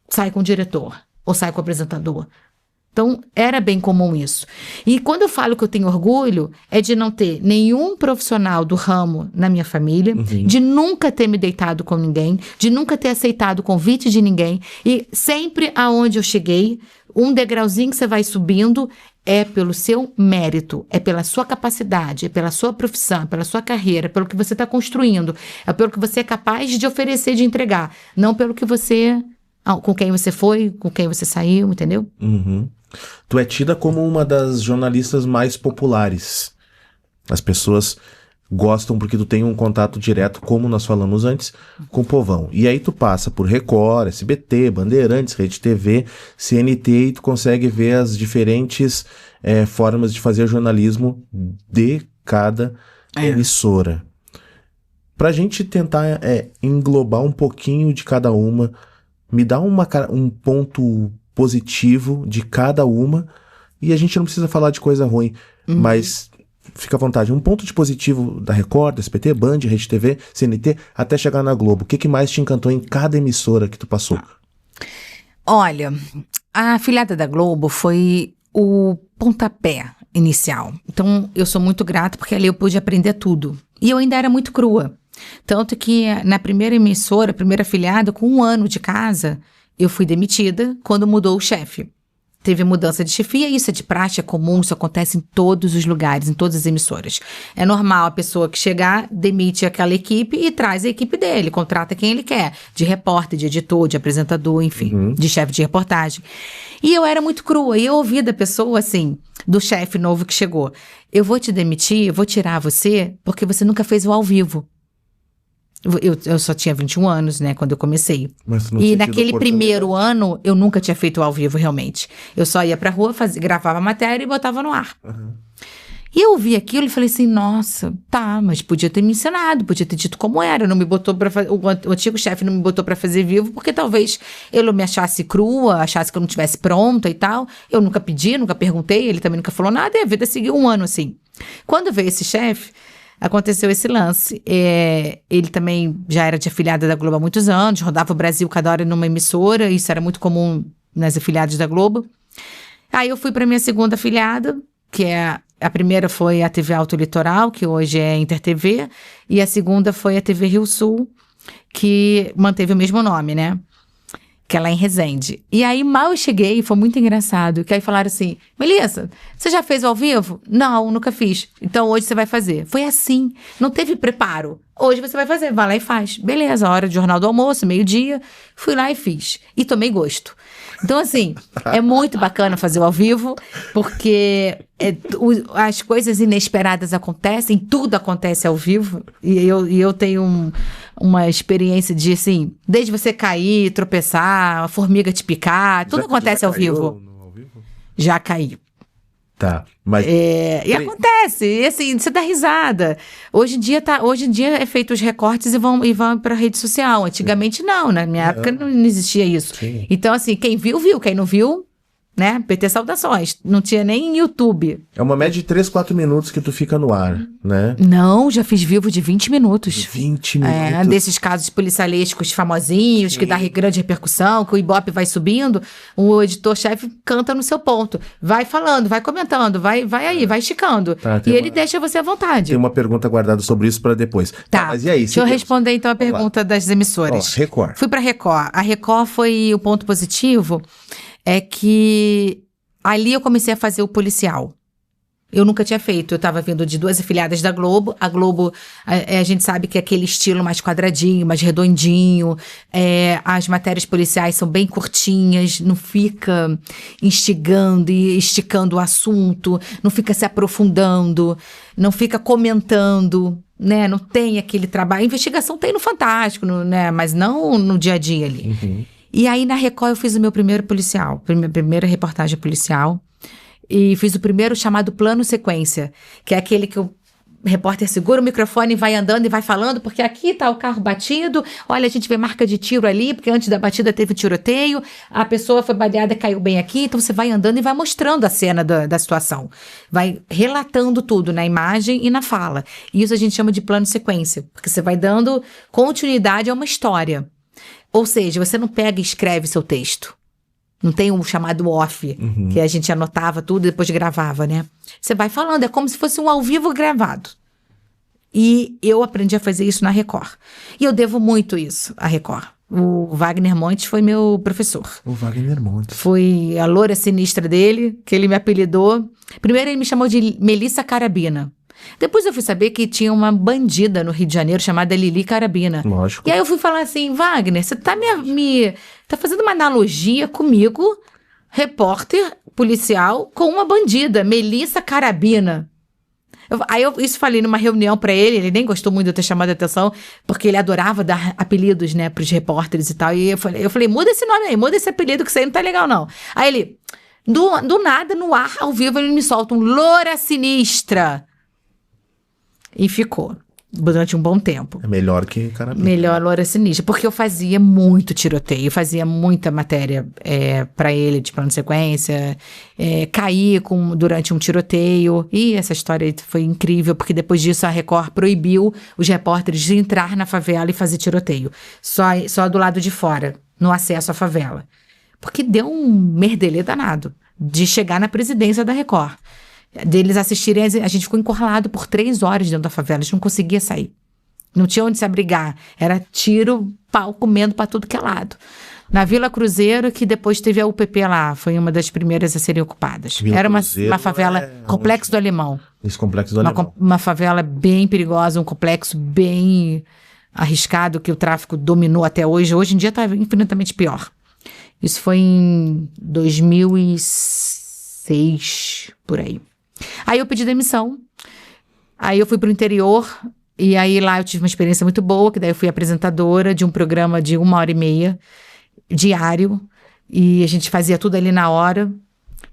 sai com o diretor ou sai com o apresentador. Então, era bem comum isso. E quando eu falo que eu tenho orgulho, é de não ter nenhum profissional do ramo na minha família, de nunca ter me deitado com ninguém, de nunca ter aceitado o convite de ninguém. E sempre aonde eu cheguei, um degrauzinho que você vai subindo é pelo seu mérito, é pela sua capacidade, é pela sua profissão, pela sua carreira, pelo que você está construindo, é pelo que você é capaz de oferecer, de entregar, não pelo que você... com quem você foi, com quem você saiu, entendeu? Tu é tida como uma das jornalistas mais populares. As pessoas gostam porque tu tem um contato direto, como nós falamos antes, com o povão. E aí tu passa por Record, SBT, Bandeirantes, Rede TV, CNT, e tu consegue ver as diferentes formas de fazer jornalismo de cada emissora. Pra gente tentar englobar um pouquinho de cada uma, me dá um ponto positivo de cada uma, e a gente não precisa falar de coisa ruim, mas fica à vontade. Um ponto de positivo da Record, da SBT, Band, Rede TV, CNT, até chegar na Globo. O que mais te encantou em cada emissora que tu passou? Olha, a afiliada da Globo foi o pontapé inicial. Então, eu sou muito grata porque ali eu pude aprender tudo. E eu ainda era muito crua. Tanto que na primeira emissora, primeira afiliada, com 1 ano de casa, eu fui demitida quando mudou o chefe. Teve mudança de chefia, isso é de praxe, é comum, isso acontece em todos os lugares, em todas as emissoras. É normal a pessoa que chegar, demite aquela equipe e traz a equipe dele, contrata quem ele quer, de repórter, de editor, de apresentador, enfim, de chefe de reportagem. E eu era muito crua, e eu ouvi da pessoa, assim, do chefe novo que chegou, eu vou te demitir, eu vou tirar você, porque você nunca fez o ao vivo. Eu só tinha 21 anos, né, quando eu comecei. E naquele primeiro ano, eu nunca tinha feito ao vivo, realmente. Eu só ia pra rua, gravava a matéria e botava no ar. E eu ouvi aquilo e falei assim, nossa, tá, mas podia ter me ensinado, podia ter dito como era, não me botou pra fazer, o antigo chefe não me botou pra fazer vivo, porque talvez ele me achasse crua, achasse que eu não estivesse pronta e tal. Eu nunca pedi, nunca perguntei, ele também nunca falou nada, e a vida seguiu 1 ano assim. Quando veio esse chefe, aconteceu esse lance. Ele também já era de afiliada da Globo há muitos anos, rodava o Brasil cada hora numa emissora, isso era muito comum nas afiliadas da Globo. Aí eu fui para minha segunda afiliada, que a primeira foi a TV Alto Litoral, que hoje é Inter TV, e a segunda foi a TV Rio Sul, que manteve o mesmo nome, né? Que é lá em Resende. E aí, mal eu cheguei, foi muito engraçado, que aí falaram assim, Melissa, você já fez ao vivo? Não, nunca fiz. Então, hoje você vai fazer. Foi assim, não teve preparo. Hoje você vai fazer, vai lá e faz. Beleza, hora de jornal do almoço, 12:00, fui lá e fiz. E tomei gosto. Então, assim, é muito bacana fazer o ao vivo, porque as coisas inesperadas acontecem, tudo acontece ao vivo, e eu tenho uma experiência de, assim, desde você cair, tropeçar, a formiga te picar, tudo acontece ao vivo. Já caí. Tá, mas... E acontece, e assim, você dá risada. Hoje em dia é feito os recortes e vão pra rede social. Antigamente não, na minha época não existia isso. Sim. Então assim, quem viu, quem não viu, né, PT saudações. Não tinha nem YouTube. É uma média de 3-4 minutos que tu fica no ar, né? Não, já fiz vivo de 20 minutos. 20 minutos. Desses casos policialescos famosinhos, que dá grande repercussão, que o Ibope vai subindo, o editor-chefe canta no seu ponto. Vai falando, vai comentando, vai aí, vai esticando. Tá, e ele deixa você à vontade. Tem uma pergunta guardada sobre isso para depois. Tá, mas e aí? Deixa eu responder então a pergunta das emissoras. Record. Fui pra Record. A Record foi o ponto positivo, é que ali eu comecei a fazer o policial. Eu nunca tinha feito, eu estava vindo de 2 afiliadas da Globo. A Globo, a gente sabe que é aquele estilo mais quadradinho, mais redondinho. As matérias policiais são bem curtinhas, não fica instigando e esticando o assunto, não fica se aprofundando, não fica comentando, né? Não tem aquele trabalho. A investigação tem no Fantástico, né? Mas não no dia a dia ali. Uhum. E aí, na Record, eu fiz o meu primeiro policial, primeira reportagem policial. E fiz o primeiro chamado plano sequência, que é aquele que o repórter segura o microfone e vai andando e vai falando, porque aqui tá o carro batido, olha, a gente vê marca de tiro ali, porque antes da batida teve tiroteio, a pessoa foi baleada e caiu bem aqui, então você vai andando e vai mostrando a cena da situação. Vai relatando tudo na imagem e na fala. E isso a gente chama de plano sequência, porque você vai dando continuidade a uma história. Ou seja, você não pega e escreve seu texto. Não tem um chamado off, que a gente anotava tudo e depois gravava, né? Você vai falando, é como se fosse um ao vivo gravado. E eu aprendi a fazer isso na Record. E eu devo muito isso à Record. O Wagner Montes foi meu professor. O Wagner Montes. Foi a loura sinistra dele, que ele me apelidou. Primeiro ele me chamou de Melissa Carabina. Depois eu fui saber que tinha uma bandida no Rio de Janeiro chamada Lili Carabina. Lógico. E aí eu fui falar assim, Wagner, você tá tá fazendo uma analogia comigo, repórter policial com uma bandida, Melissa Carabina. Isso falei numa reunião pra ele nem gostou muito de eu ter chamado a atenção, porque ele adorava dar apelidos, né, pros repórteres e tal. E eu falei, muda esse nome aí, muda esse apelido, que isso aí não tá legal, não. Aí ele, do nada, no ar, ao vivo, ele me solta um Loura Sinistra. E ficou. Durante um bom tempo. É melhor que Carabina. Melhor Loura Sinistra. Porque eu fazia muito tiroteio, eu fazia muita matéria pra ele de plano de sequência, caí durante um tiroteio. E essa história foi incrível, porque depois disso a Record proibiu os repórteres de entrar na favela e fazer tiroteio. Só do lado de fora, no acesso à favela. Porque deu um merdelê danado de chegar na presidência da Record. Deles assistirem, a gente ficou encurralado por 3 horas dentro da favela, a gente não conseguia sair. Não tinha onde se abrigar. Era tiro, pau comendo pra tudo que é lado. Na Vila Cruzeiro, que depois teve a UPP lá, foi uma das primeiras a serem ocupadas. Vila Era uma Cruzeiro favela, Complexo do Alemão. Esse Complexo do Alemão. Uma favela bem perigosa, um complexo bem arriscado, que o tráfico dominou até hoje. Hoje em dia tá infinitamente pior. Isso foi em 2006, por aí. Aí eu pedi demissão, aí eu fui pro interior, e aí lá eu tive uma experiência muito boa, que daí eu fui apresentadora de um programa de 1h30, diário, e a gente fazia tudo ali na hora,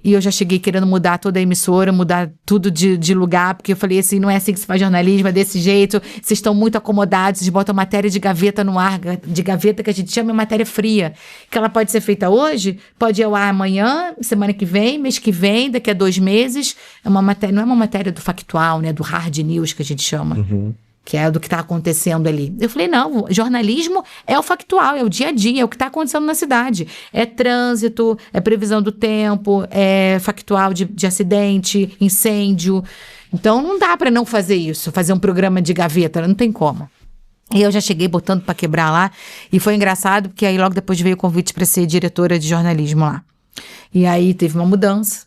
e eu já cheguei querendo mudar toda a emissora, mudar tudo de lugar, porque eu falei assim, não é assim que se faz jornalismo, é desse jeito, vocês estão muito acomodados, vocês botam matéria de gaveta no ar, de gaveta que a gente chama de matéria fria, que ela pode ser feita hoje, pode ir ao ar amanhã, semana que vem, mês que vem, daqui a 2 meses, não é uma matéria do factual, né, do hard news que a gente chama. Que é do que está acontecendo ali. Eu falei, não, jornalismo é o factual, é o dia a dia, é o que está acontecendo na cidade. É trânsito, é previsão do tempo, é factual de acidente, incêndio. Então, não dá para não fazer isso, fazer um programa de gaveta, não tem como. E eu já cheguei botando para quebrar lá, e foi engraçado, porque aí logo depois veio o convite para ser diretora de jornalismo lá. E aí teve uma mudança,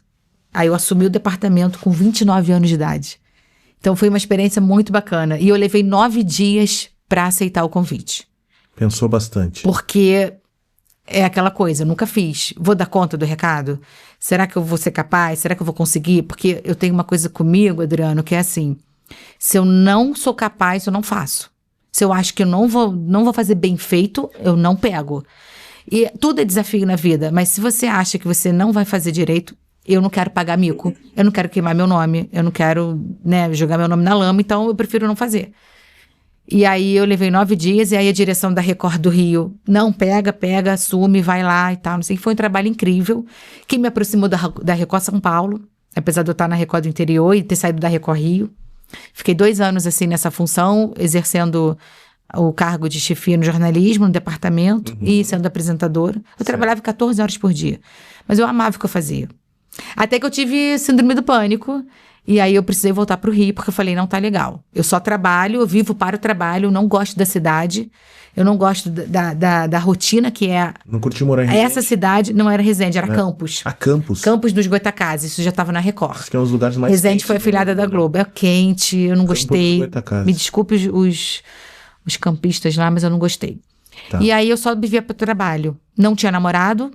aí eu assumi o departamento com 29 anos de idade. Então, foi uma experiência muito bacana. E eu levei 9 dias para aceitar o convite. Pensou bastante. Porque é aquela coisa, eu nunca fiz. Vou dar conta do recado? Será que eu vou ser capaz? Será que eu vou conseguir? Porque eu tenho uma coisa comigo, Adriano, que é assim, se eu não sou capaz, eu não faço. Se eu acho que eu não vou fazer bem feito, eu não pego. E tudo é desafio na vida, mas se você acha que você não vai fazer direito, eu não quero pagar mico, eu não quero queimar meu nome, eu não quero, né, jogar meu nome na lama, então eu prefiro não fazer. E aí eu levei 9 dias, e aí a direção da Record do Rio, não, pega, assume, vai lá e tal, não sei, foi um trabalho incrível, que me aproximou da Record São Paulo, apesar de eu estar na Record do interior e ter saído da Record Rio. Fiquei 2 anos, assim, nessa função, exercendo o cargo de chefia no jornalismo, no departamento, e sendo apresentadora. Eu trabalhava 14 horas por dia, mas eu amava o que eu fazia. Até que eu tive síndrome do pânico, e aí eu precisei voltar pro Rio, porque eu falei, não tá legal. Eu só trabalho, eu vivo para o trabalho, eu não gosto da cidade, eu não gosto da rotina que é... Não curti morar em Resende? Essa cidade não era Resende, era Campos. Campos? Campos dos Goitacazes, isso já estava na Record. Acho que é um dos lugares mais Resende foi afiliada da Globo, é quente, eu não gostei. Me desculpe os campistas lá, mas eu não gostei. Tá. E aí eu só vivia pro trabalho. Não tinha namorado.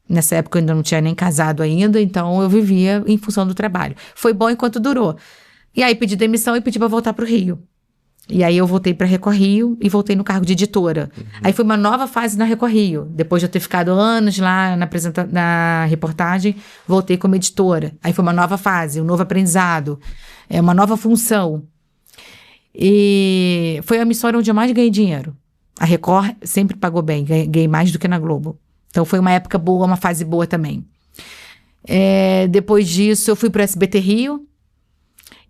Nessa época eu ainda não tinha nem casado ainda, então eu vivia em função do trabalho. Foi bom enquanto durou. E aí pedi demissão e pedi para voltar pro Rio. E aí eu voltei para Record Rio e voltei no cargo de editora. Aí foi uma nova fase na Record Rio. Depois de eu ter ficado anos lá na reportagem, voltei como editora. Aí foi uma nova fase, um novo aprendizado, uma nova função. E foi a emissora onde eu mais ganhei dinheiro. A Record sempre pagou bem, ganhei mais do que na Globo. Então, foi uma época boa, uma fase boa também. Depois disso, eu fui para o SBT Rio.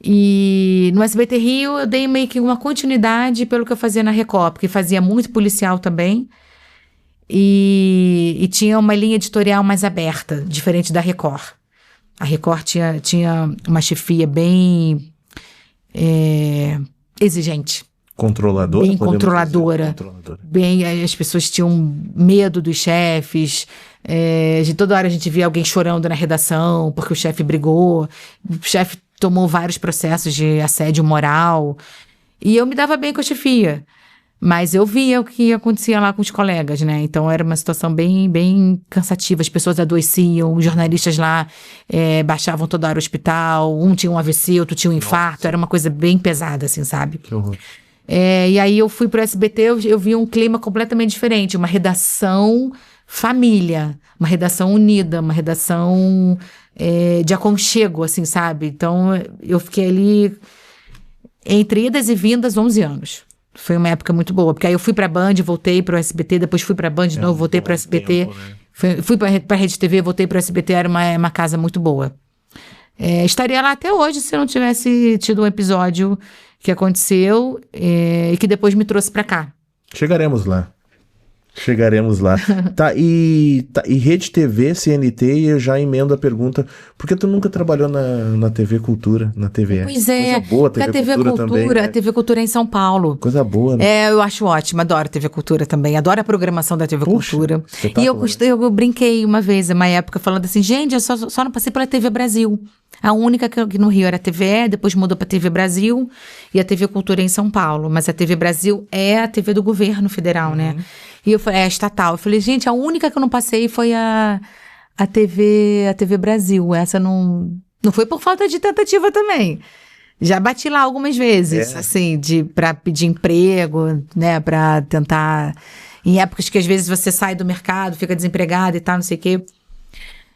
E no SBT Rio, eu dei meio que uma continuidade pelo que eu fazia na Record, porque fazia muito policial também. E tinha uma linha editorial mais aberta, diferente da Record. A Record tinha uma chefia bem exigente. Controladora? Bem controladora. Bem, as pessoas tinham medo dos chefes. De toda hora a gente via alguém chorando na redação porque o chefe brigou. O chefe tomou vários processos de assédio moral. E eu me dava bem com a chefia. Mas eu via o que acontecia lá com os colegas, né? Então era uma situação bem, bem cansativa. As pessoas adoeciam, os jornalistas lá baixavam toda hora o hospital. Um tinha um AVC, outro tinha um infarto. Era uma coisa bem pesada, assim, sabe? Que horror. E aí eu fui pro SBT, eu vi um clima completamente diferente. Uma redação família, uma redação unida, uma redação de aconchego, assim, sabe? Então eu fiquei ali entre idas e vindas 11 anos. Foi uma época muito boa, porque aí eu fui pra Band, voltei pro SBT, depois fui pra Band de novo, voltei pro SBT. Tempo, né? Fui pra Rede TV, voltei pro SBT, era uma casa muito boa. Estaria lá até hoje se eu não tivesse tido um episódio que aconteceu e que depois me trouxe pra cá. Chegaremos lá. E Rede TV, CNT, eu já emendo a pergunta, por que tu nunca trabalhou na TV Cultura, na TVE? Pois é, coisa boa, a TV Cultura também, né? A TV Cultura é em São Paulo. Coisa boa, né? Eu acho ótimo, adoro a TV Cultura também, adoro a programação da TV Cultura. E eu brinquei uma vez, uma época, falando assim, gente, eu só não passei pela TV Brasil. A única que no Rio era a TVE, depois mudou pra TV Brasil, e a TV Cultura é em São Paulo. Mas a TV Brasil é a TV do governo federal, né? E eu falei, estatal. Eu falei, gente, a única que eu não passei foi a TV Brasil. Essa não foi por falta de tentativa também. Já bati lá algumas vezes, assim, pra pedir emprego, né? Pra tentar... Em épocas que às vezes você sai do mercado, fica desempregado e tal, não sei o quê.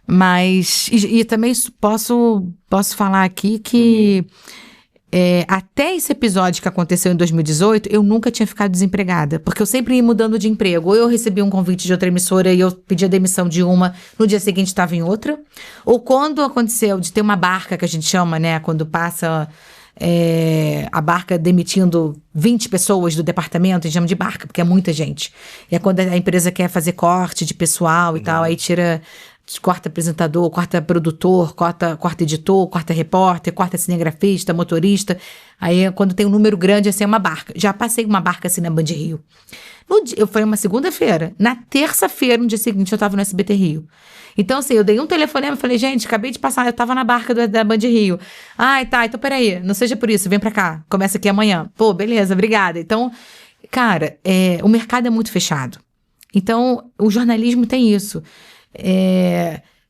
Mas... E também posso falar aqui que... até esse episódio que aconteceu em 2018, eu nunca tinha ficado desempregada, porque eu sempre ia mudando de emprego. Ou eu recebia um convite de outra emissora e eu pedia demissão de uma, no dia seguinte estava em outra. Ou quando aconteceu de ter uma barca, que a gente chama, né, quando passa a barca demitindo 20 pessoas do departamento, a gente chama de barca, porque é muita gente. E é quando a empresa quer fazer corte de pessoal e tal, aí corta apresentador, corta produtor, corta editor, corta repórter, corta cinegrafista, motorista. Aí, quando tem um número grande, assim, é uma barca. Já passei uma barca assim na Band Rio. Foi uma segunda-feira. Na terça-feira, no dia seguinte, eu tava no SBT Rio. Então, assim, eu dei um telefonema e falei, gente, acabei de passar, eu tava na barca da Band Rio. Ai, tá, então peraí, não seja por isso, vem pra cá, começa aqui amanhã. Pô, beleza, obrigada. Então, cara, o mercado é muito fechado. Então, o jornalismo tem isso.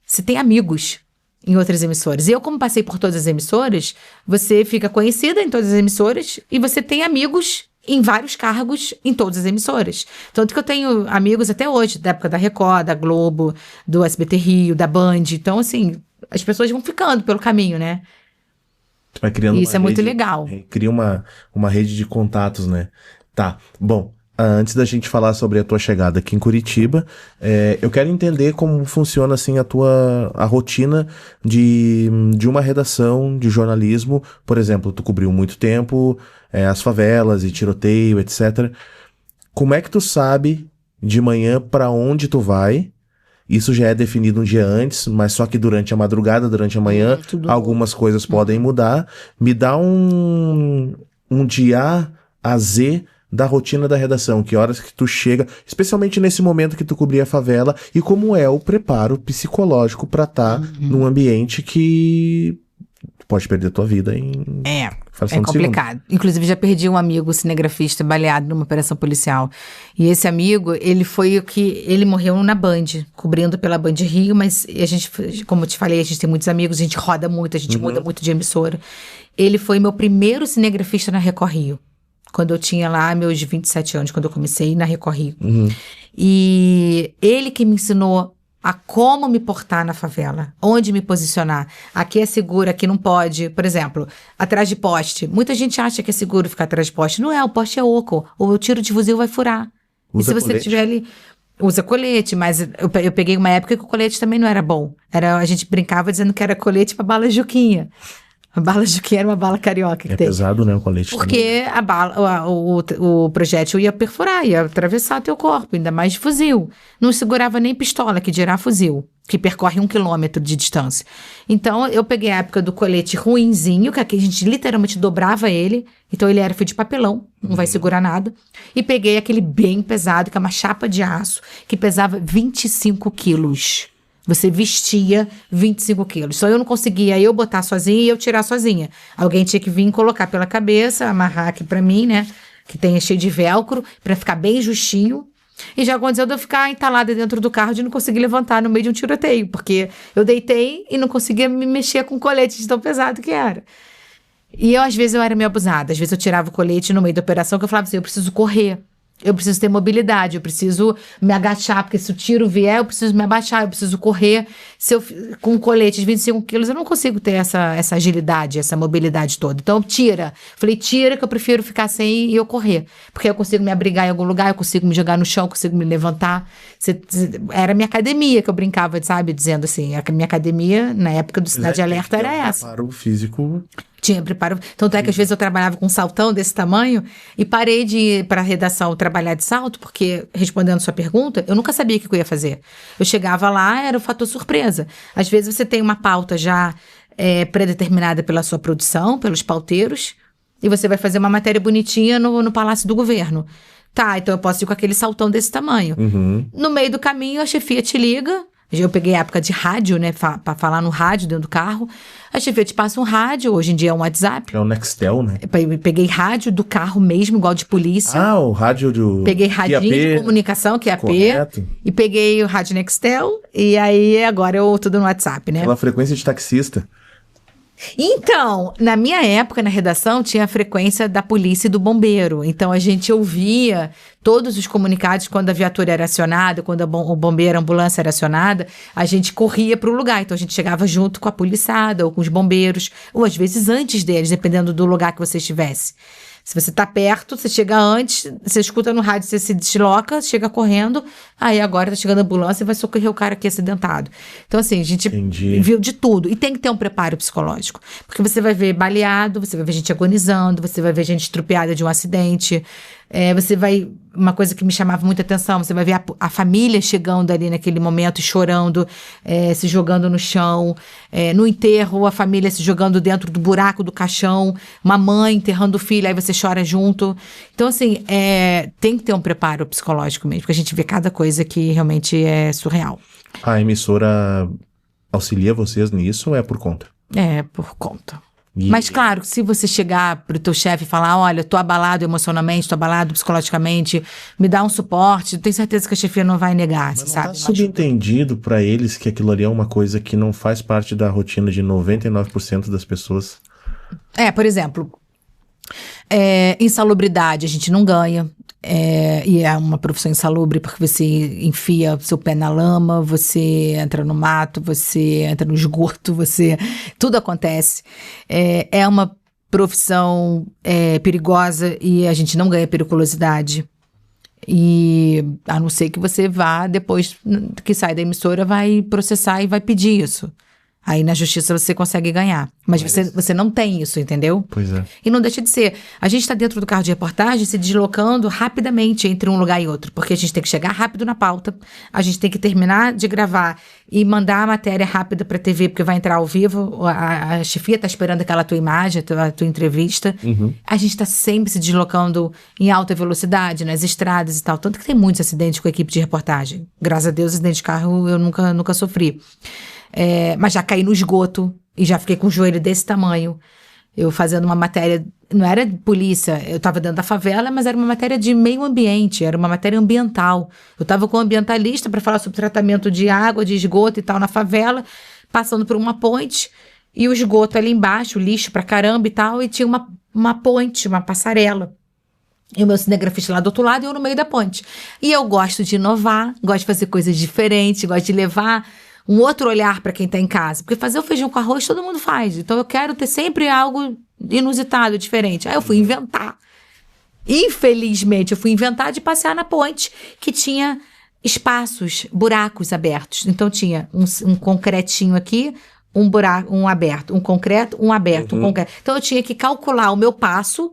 Você tem amigos em outras emissoras. E eu, como passei por todas as emissoras, você fica conhecida em todas as emissoras e você tem amigos em vários cargos em todas as emissoras. Tanto que eu tenho amigos até hoje, da época da Record, da Globo, do SBT Rio, da Band. Então, assim, as pessoas vão ficando pelo caminho, né? Vai criando isso é muito legal. Cria uma rede de contatos, né? Tá, bom. Antes da gente falar sobre a tua chegada aqui em Curitiba, eu quero entender como funciona assim a rotina de uma redação de jornalismo. Por exemplo, tu cobriu muito tempo as favelas e tiroteio, etc. Como é que tu sabe de manhã para onde tu vai? Isso já é definido um dia antes, mas só que durante a madrugada, durante a manhã, algumas coisas podem mudar. Me dá um de A a Z da rotina da redação, que horas que tu chega, especialmente nesse momento que tu cobria a favela, e como é o preparo psicológico pra estar num ambiente que pode perder tua vida em fração de complicado. segundo. Inclusive, já perdi um amigo cinegrafista baleado numa operação policial. E esse amigo, ele morreu na Band, cobrindo pela Band Rio, mas a gente, como eu te falei, a gente tem muitos amigos, a gente roda muito, a gente muda muito de emissora. Ele foi meu primeiro cinegrafista na Record Rio. Quando eu tinha lá meus 27 anos, quando eu comecei na Record Rio. E ele que me ensinou a como me portar na favela, onde me posicionar. Aqui é seguro, aqui não pode. Por exemplo, atrás de poste. Muita gente acha que é seguro ficar atrás de poste. Não é, o poste é oco. O tiro de fuzil vai furar. E se você tiver ali... Usa colete, mas eu peguei uma época que o colete também não era bom. A gente brincava dizendo que era colete pra bala Juquinha. A bala Juquinha era uma bala carioca que tem. Pesado, né, o colete. Porque a bala, o projétil ia perfurar, ia atravessar teu corpo, ainda mais de fuzil. Não segurava nem pistola, que dirá fuzil, que percorre 1 quilômetro de distância. Então, eu peguei a época do colete ruinzinho, que aqui a gente literalmente dobrava ele. Então, ele era feito de papelão, não vai segurar nada. E peguei aquele bem pesado, que é uma chapa de aço, que pesava 25 quilos. Você vestia 25 quilos. Só eu não conseguia eu botar sozinha e eu tirar sozinha. Alguém tinha que vir colocar pela cabeça, amarrar aqui pra mim, né? que tenha cheio de velcro, pra ficar bem justinho. E já aconteceu de eu ficar entalada dentro do carro de não conseguir levantar no meio de um tiroteio, porque eu deitei e não conseguia me mexer com o colete de tão pesado que era. E às vezes eu era meio abusada, às vezes eu tirava o colete no meio da operação, que eu falava assim, eu preciso correr. Eu preciso ter mobilidade, eu preciso me agachar, porque se o tiro vier, eu preciso me abaixar, eu preciso correr. Se eu, com um colete de 25 quilos, eu não consigo ter essa agilidade, essa mobilidade toda. Então, tira. Falei, tira, que eu prefiro ficar sem e eu correr. Porque eu consigo me abrigar em algum lugar, eu consigo me jogar no chão, eu consigo me levantar. Era a minha academia que eu brincava, sabe? Dizendo assim, a minha academia, na época do Cidade Alerta, era essa. Para o físico... Tinha preparo. Tanto é que às vezes eu trabalhava com um saltão desse tamanho e parei de ir para a redação trabalhar de salto, porque, respondendo sua pergunta, eu nunca sabia o que eu ia fazer. Eu chegava lá, era o fator surpresa. Às vezes você tem uma pauta já pré-determinada pela sua produção, pelos pauteiros, e você vai fazer uma matéria bonitinha no Palácio do Governo. Tá, então eu posso ir com aquele saltão desse tamanho. Uhum. No meio do caminho, a chefia te liga. Eu peguei a época de rádio, né, pra falar no rádio dentro do carro. A chefia te passa um rádio, hoje em dia é um WhatsApp. É o Nextel, né? Peguei rádio do carro mesmo, igual de polícia. Ah, o rádio do... Peguei radinho de comunicação, que é AP. Correto. E peguei o rádio Nextel, e aí agora eu tudo no WhatsApp, né? Aquela frequência de taxista. Então, na minha época, na redação, tinha a frequência da polícia e do bombeiro. Então, a gente ouvia todos os comunicados quando a viatura era acionada, quando o bombeiro, a ambulância era acionada, a gente corria para o lugar. Então, a gente chegava junto com a policiada ou com os bombeiros, ou às vezes antes deles, dependendo do lugar que você estivesse. Se você tá perto, você chega antes, você escuta no rádio, você se desloca, chega correndo, aí agora tá chegando a ambulância e vai socorrer o cara aqui acidentado. Então, assim, a gente viu de tudo. E tem que ter um preparo psicológico. Porque você vai ver baleado, você vai ver gente agonizando, você vai ver gente estrupiada de um acidente. Você vai... Uma coisa que me chamava muita atenção, você vai ver a família chegando ali naquele momento e chorando, se jogando no chão. No enterro, a família se jogando dentro do buraco do caixão. Uma mãe enterrando o filho, aí você chora junto. Então, assim, tem que ter um preparo psicológico mesmo, porque a gente vê cada coisa que realmente é surreal. A emissora auxilia vocês nisso ou é por conta? É, por conta. Mas, claro, se você chegar pro teu chefe e falar, olha, tô abalado emocionalmente, tô abalado psicologicamente, me dá um suporte, tenho certeza que a chefia não vai negar, Mas sabe? Tá subentendido pra eles que aquilo ali é uma coisa que não faz parte da rotina de 99% das pessoas. Por exemplo, insalubridade a gente não ganha. E é uma profissão insalubre porque você enfia seu pé na lama, você entra no mato, você entra no esgoto, tudo acontece. É uma profissão perigosa e a gente não ganha periculosidade. E a não ser que você vá, depois que sai da emissora, vai processar e vai pedir isso. Aí na justiça você consegue ganhar. Mas você não tem isso, entendeu? Pois é. E não deixa de ser. A gente está dentro do carro de reportagem se deslocando rapidamente entre um lugar e outro. Porque a gente tem que chegar rápido na pauta. A gente tem que terminar de gravar e mandar a matéria rápida para a TV, porque vai entrar ao vivo. A chefia está esperando aquela tua imagem, a tua entrevista. Uhum. A gente está sempre se deslocando em alta velocidade, nas estradas e tal. Tanto que tem muitos acidentes com a equipe de reportagem. Graças a Deus, acidente de carro eu nunca sofri. Mas já caí no esgoto e já fiquei com o joelho desse tamanho. Eu fazendo uma matéria, não era de polícia, eu estava dentro da favela, mas era uma matéria de meio ambiente, era uma matéria ambiental. Eu estava com um ambientalista para falar sobre tratamento de água, de esgoto e tal na favela, passando por uma ponte e o esgoto ali embaixo, lixo pra caramba e tal, e tinha uma ponte, uma passarela. E o meu cinegrafista lá do outro lado e eu no meio da ponte. E eu gosto de inovar, gosto de fazer coisas diferentes, gosto de levar um outro olhar para quem está em casa. Porque fazer o feijão com arroz todo mundo faz. Então eu quero ter sempre algo inusitado, diferente. Aí eu fui inventar. Infelizmente, eu fui inventar de passear na ponte, que tinha espaços, buracos abertos. Então tinha um concretinho aqui, um buraco, um aberto, um concreto, um aberto, um concreto. Então eu tinha que calcular o meu passo,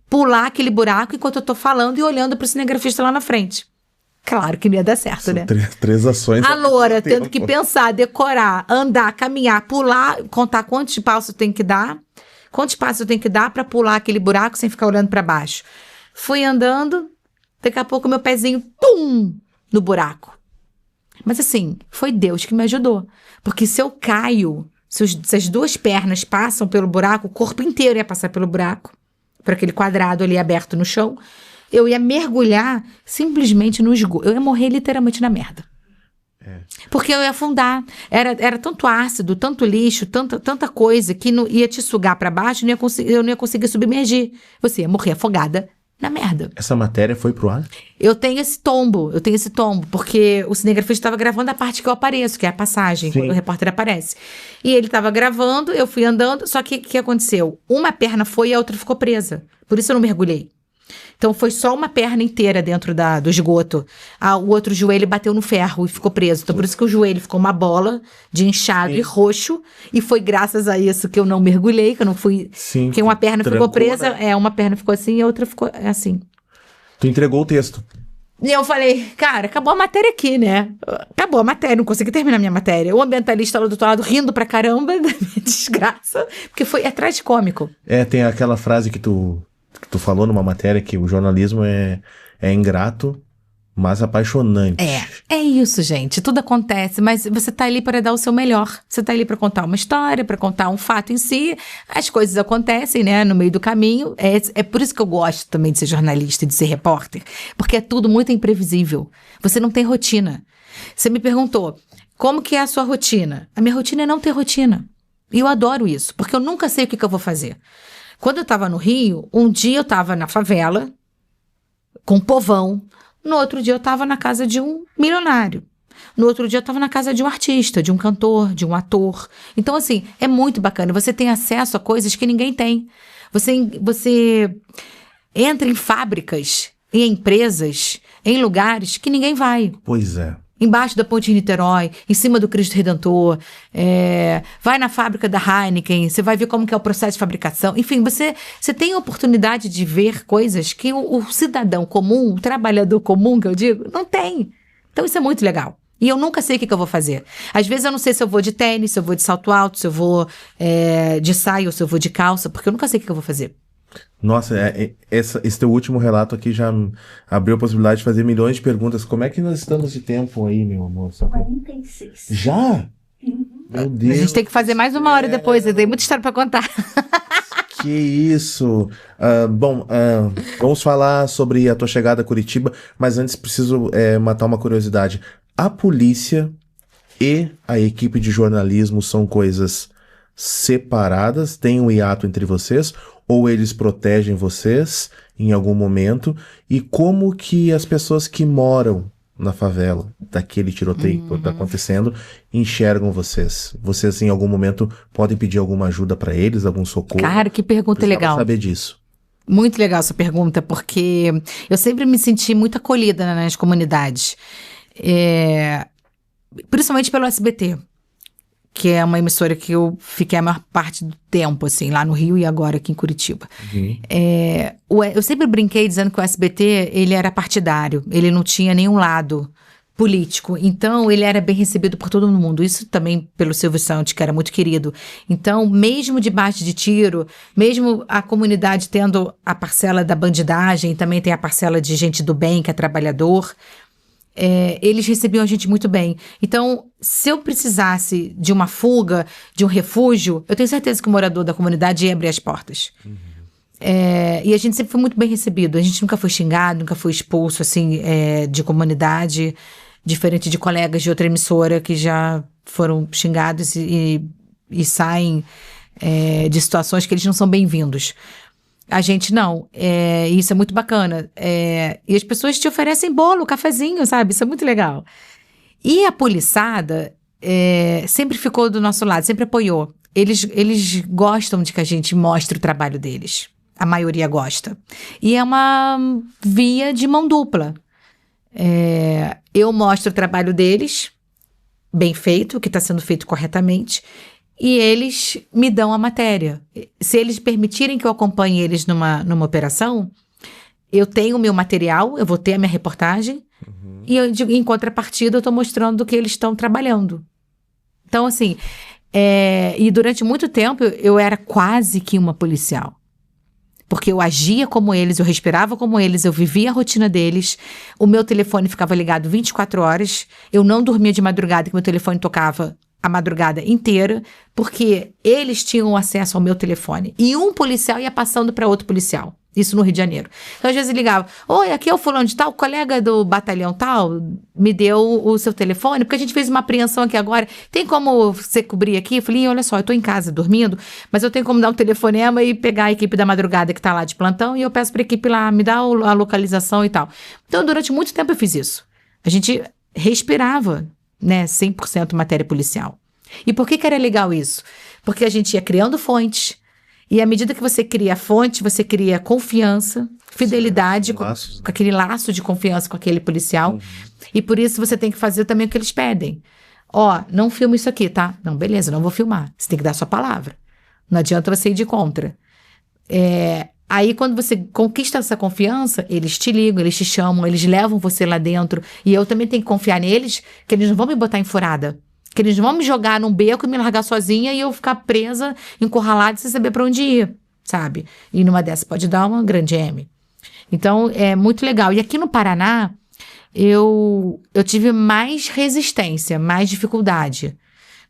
pular aquele buraco enquanto eu tô falando e olhando pro cinegrafista lá na frente. Claro que não ia dar certo, São né? Três ações. A loura tendo que pensar, decorar, andar, caminhar, pular, contar quantos passos eu tenho que dar. Quantos passos eu tenho que dar pra pular aquele buraco sem ficar olhando pra baixo. Fui andando, daqui a pouco meu pezinho, tum, no buraco. Mas assim, foi Deus que me ajudou. Porque se eu caio, se as duas pernas passam pelo buraco, o corpo inteiro ia passar pelo buraco. para aquele quadrado ali aberto no chão, eu ia mergulhar simplesmente no esgoto. Eu ia morrer literalmente na merda. Porque eu ia afundar. Era tanto ácido, tanto lixo, tanta coisa que ia te sugar para baixo, eu não ia conseguir submergir. Você ia morrer afogada na merda. Essa matéria foi pro ar? Eu tenho esse tombo, porque o cinegrafista estava gravando a parte que eu apareço, que é a passagem, Sim. quando o repórter aparece. E ele estava gravando, eu fui andando, só que o que aconteceu? Uma perna foi e a outra ficou presa. Por isso eu não mergulhei. Então foi só uma perna inteira dentro do esgoto. O outro joelho bateu no ferro e ficou preso. Então por isso que o joelho ficou uma bola de inchado e roxo. E foi graças a isso que eu não mergulhei, que eu não fui... Sim. Que uma perna ficou presa, né? uma perna ficou assim e a outra ficou assim. Tu entregou o texto. E eu falei, cara, acabou a matéria aqui, né? Acabou a matéria, não consegui terminar minha matéria. O ambientalista lá do outro lado rindo pra caramba da minha desgraça, porque foi tragicômico. Tem aquela frase que tu falou numa matéria que o jornalismo é ingrato, mas apaixonante. É isso, gente. Tudo acontece, mas você tá ali para dar o seu melhor. Você tá ali para contar uma história, para contar um fato em si. As coisas acontecem, né, no meio do caminho. É por isso que eu gosto também de ser jornalista, de ser repórter, porque é tudo muito imprevisível. Você não tem rotina. Você me perguntou, como que é a sua rotina? A minha rotina é não ter rotina. E eu adoro isso, porque eu nunca sei o que eu vou fazer. Quando eu estava no Rio, um dia eu estava na favela, com um povão. No outro dia eu estava na casa de um milionário. No outro dia eu estava na casa de um artista, de um cantor, de um ator. Então, assim, é muito bacana. Você tem acesso a coisas que ninguém tem. Você entra em fábricas, em empresas, em lugares que ninguém vai. Pois é. Embaixo da ponte de Niterói, em cima do Cristo Redentor, vai na fábrica da Heineken, você vai ver como que é o processo de fabricação. Enfim, você tem a oportunidade de ver coisas que o cidadão comum, o trabalhador comum, que eu digo, não tem. Então isso é muito legal. E eu nunca sei o que eu vou fazer. Às vezes eu não sei se eu vou de tênis, se eu vou de salto alto, se eu vou de saia ou se eu vou de calça, porque eu nunca sei o que eu vou fazer. Nossa, esse teu último relato aqui já abriu a possibilidade de fazer milhões de perguntas. Como é que nós estamos de tempo aí, meu amor? 46. Já? Meu Deus. A gente tem que fazer mais uma hora depois, eu tenho muita história pra contar. Que isso! Vamos falar sobre a tua chegada a Curitiba, mas antes preciso matar uma curiosidade. A polícia e a equipe de jornalismo são coisas separadas? Tem um hiato entre vocês? Ou eles protegem vocês em algum momento? E como que as pessoas que moram na favela, daquele tiroteio que está acontecendo, enxergam vocês? Vocês em algum momento podem pedir alguma ajuda para eles, algum socorro? Cara, que pergunta Precisava legal. saber disso. Muito legal essa pergunta, porque eu sempre me senti muito acolhida nas comunidades. Principalmente pelo SBT, que é uma emissora que eu fiquei a maior parte do tempo, assim, lá no Rio e agora aqui em Curitiba. Uhum. Eu sempre brinquei dizendo que o SBT, ele era partidário, ele não tinha nenhum lado político, então ele era bem recebido por todo mundo, isso também pelo Silvio Santos, que era muito querido. Então, mesmo debaixo de tiro, mesmo a comunidade tendo a parcela da bandidagem, também tem a parcela de gente do bem, que é trabalhador, eles recebiam a gente muito bem. Então, se eu precisasse de uma fuga, de um refúgio, eu tenho certeza que o morador da comunidade ia abrir as portas. Uhum. E a gente sempre foi muito bem recebido. A gente nunca foi xingado, nunca foi expulso, assim, de comunidade, diferente de colegas de outra emissora que já foram xingados e saem de situações que eles não são bem-vindos. A gente não, isso é muito bacana, e as pessoas te oferecem bolo, cafezinho, sabe, isso é muito legal. E a poliçada sempre ficou do nosso lado, sempre apoiou. Eles gostam de que a gente mostre o trabalho deles, a maioria gosta. E é uma via de mão dupla. Eu mostro o trabalho deles, bem feito, que está sendo feito corretamente, e eles me dão a matéria. Se eles permitirem que eu acompanhe eles numa operação, eu tenho o meu material, eu vou ter a minha reportagem, e em contrapartida eu estou mostrando o que eles estão trabalhando. Então, assim, e durante muito tempo eu era quase que uma policial. Porque eu agia como eles, eu respirava como eles, eu vivia a rotina deles, o meu telefone ficava ligado 24 horas, eu não dormia de madrugada, que meu telefone tocava a madrugada inteira, porque eles tinham acesso ao meu telefone. E um policial ia passando para outro policial. Isso no Rio de Janeiro. Então, às vezes, ele ligava. Oi, aqui é o fulano de tal, o colega do batalhão tal me deu o seu telefone, porque a gente fez uma apreensão aqui agora. Tem como você cobrir aqui? Eu falei, olha só, eu tô em casa dormindo, mas eu tenho como dar um telefonema e pegar a equipe da madrugada que tá lá de plantão e eu peço pra equipe lá me dar a localização e tal. Então, durante muito tempo eu fiz isso. A gente respirava, né, 100% matéria policial. E por que era legal isso? Porque a gente ia criando fontes, e à medida que você cria a fonte, você cria confiança, fidelidade, com aquele laço de confiança com aquele policial, e por isso você tem que fazer também o que eles pedem. Ó, não filma isso aqui, tá? Não, beleza, não vou filmar. Você tem que dar a sua palavra. Não adianta você ir de contra. Aí, quando você conquista essa confiança, eles te ligam, eles te chamam, eles levam você lá dentro. E eu também tenho que confiar neles, que eles não vão me botar em furada. Que eles não vão me jogar num beco e me largar sozinha e eu ficar presa, encurralada, sem saber pra onde ir, sabe? E numa dessa pode dar uma grande M. Então, é muito legal. E aqui no Paraná, eu tive mais resistência, mais dificuldade.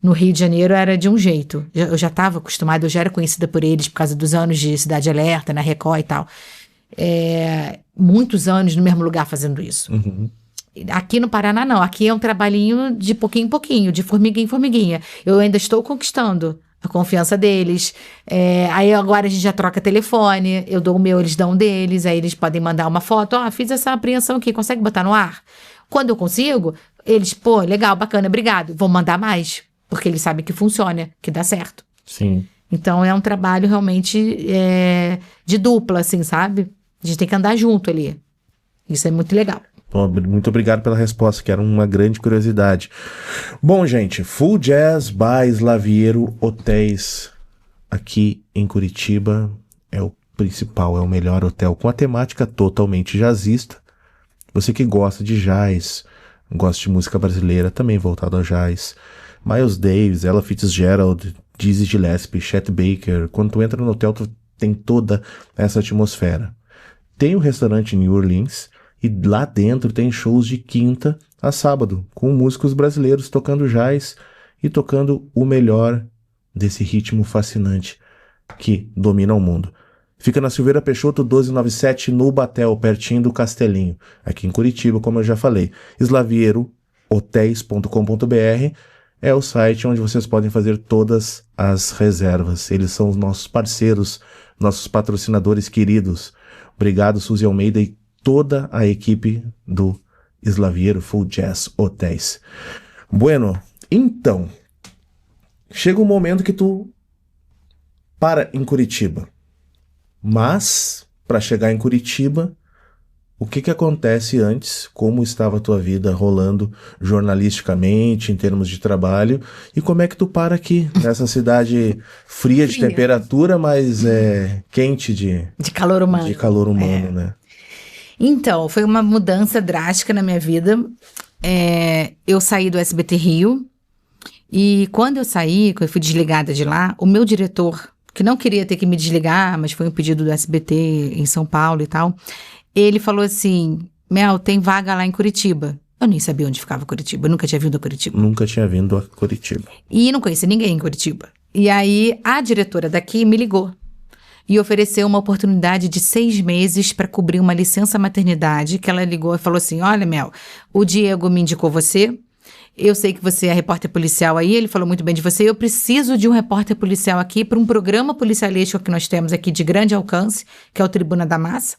No Rio de Janeiro era de um jeito. Eu já estava acostumada, eu já era conhecida por eles por causa dos anos de Cidade Alerta, na Record e tal. Muitos anos no mesmo lugar fazendo isso. Uhum. Aqui no Paraná, não. Aqui é um trabalhinho de pouquinho em pouquinho, de formiguinha em formiguinha. Eu ainda estou conquistando a confiança deles. Aí agora a gente já troca telefone, eu dou o meu, eles dão o deles, aí eles podem mandar uma foto. Ó, fiz essa apreensão aqui, consegue botar no ar? Quando eu consigo, eles, pô, legal, bacana, obrigado. Vou mandar mais. Porque eles sabem que funciona, que dá certo. Sim. Então, é um trabalho realmente de dupla, assim, sabe? A gente tem que andar junto ali. Isso é muito legal. Bom, muito obrigado pela resposta, que era uma grande curiosidade. Bom, gente, Full Jazz by Slaviero Hotéis aqui em Curitiba é o principal, é o melhor hotel com a temática totalmente jazzista. Você que gosta de jazz, gosta de música brasileira, também voltado ao jazz. Miles Davis, Ella Fitzgerald, Dizzy Gillespie, Chet Baker. Quando tu entra no hotel, tu tem toda essa atmosfera. Tem um restaurante em New Orleans e lá dentro tem shows de quinta a sábado, com músicos brasileiros tocando jazz e tocando o melhor desse ritmo fascinante que domina o mundo. Fica na Silveira Peixoto 1297, no Batel, pertinho do Castelinho, aqui em Curitiba, como eu já falei. slavierohotéis.com.br é o site onde vocês podem fazer todas as reservas. Eles são os nossos parceiros, nossos patrocinadores queridos. Obrigado, Suzy Almeida e toda a equipe do Slaviero Full Jazz Hotéis. Bueno, então, chega um momento que tu para em Curitiba. Mas, para chegar em Curitiba, o que acontece antes? Como estava a tua vida rolando jornalisticamente, em termos de trabalho? E como é que tu para aqui, nessa cidade fria de temperatura, mas quente de calor humano. De calor humano, né? Então, foi uma mudança drástica na minha vida. Eu saí do SBT Rio. E quando eu saí, quando eu fui desligada de lá, o meu diretor, que não queria ter que me desligar, mas foi um pedido do SBT em São Paulo e tal, ele falou assim, Mel, tem vaga lá em Curitiba. Eu nem sabia onde ficava Curitiba, eu nunca tinha vindo a Curitiba. Nunca tinha vindo a Curitiba. E não conhecia ninguém em Curitiba. E aí, a diretora daqui me ligou e ofereceu uma oportunidade de 6 meses para cobrir uma licença maternidade, que ela ligou e falou assim, olha, Mel, o Diego me indicou você, eu sei que você é repórter policial aí, ele falou muito bem de você, eu preciso de um repórter policial aqui para um programa policialístico que nós temos aqui de grande alcance, que é o Tribuna da Massa.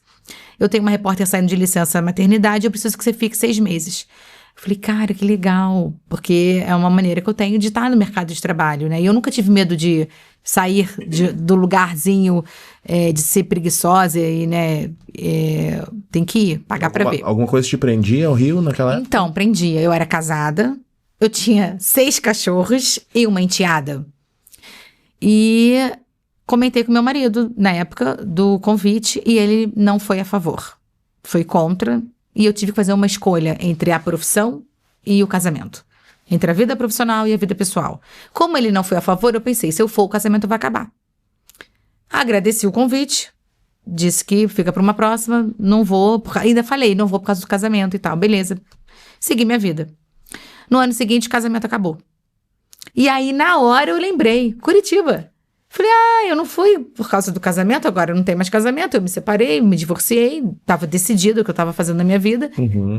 Eu tenho uma repórter saindo de licença maternidade, eu preciso que você fique 6 meses. Eu falei, cara, que legal, porque é uma maneira que eu tenho de estar no mercado de trabalho, né? E eu nunca tive medo de sair do lugarzinho, de ser preguiçosa e, né, tem que ir, pagar pra ver. Alguma coisa te prendia ao Rio naquela época? Então, prendia. Eu era casada, eu tinha 6 cachorros e uma enteada. E comentei com meu marido, na época do convite, e ele não foi a favor. Foi contra, e eu tive que fazer uma escolha entre a profissão e o casamento. Entre a vida profissional e a vida pessoal. Como ele não foi a favor, eu pensei, se eu for, o casamento vai acabar. Agradeci o convite, disse que fica para uma próxima, não vou, ainda falei, não vou por causa do casamento e tal, beleza. Segui minha vida. No ano seguinte, o casamento acabou. E aí, na hora, eu lembrei, Curitiba. Falei, eu não fui por causa do casamento, agora não tem mais casamento, eu me separei, me divorciei, tava decidido o que eu tava fazendo na minha vida.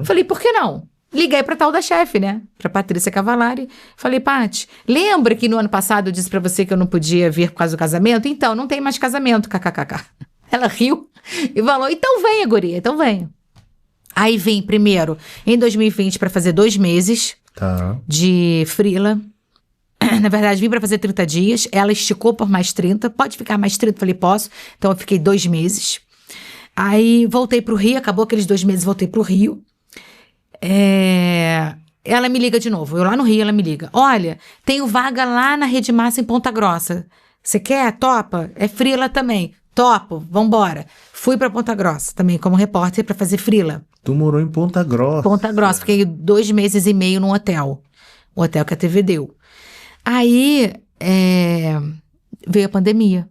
Falei, por que não? Liguei pra tal da chefe, né? Pra Patrícia Cavalari. Falei, Paty, lembra que no ano passado eu disse pra você que eu não podia vir por causa do casamento? Então, não tem mais casamento, kkkk. Ela riu e falou, então venha, guria, então venha. Aí vim primeiro em 2020 pra fazer 2 meses de freela. Na verdade, vim pra fazer 30 dias. Ela esticou por mais 30. Pode ficar mais 30? Falei, posso. Então, eu fiquei 2 meses. Aí, voltei pro Rio. Acabou aqueles 2 meses, voltei pro Rio. Ela me liga de novo. Eu lá no Rio, ela me liga. Olha, tenho vaga lá na Rede Massa em Ponta Grossa. Você quer? Topa? É freela também. Topo, vambora. Fui pra Ponta Grossa também como repórter pra fazer freela. Tu morou em Ponta Grossa? Ponta Grossa. Fiquei 2 meses e meio num hotel. O hotel que a TV deu. Aí, veio a pandemia.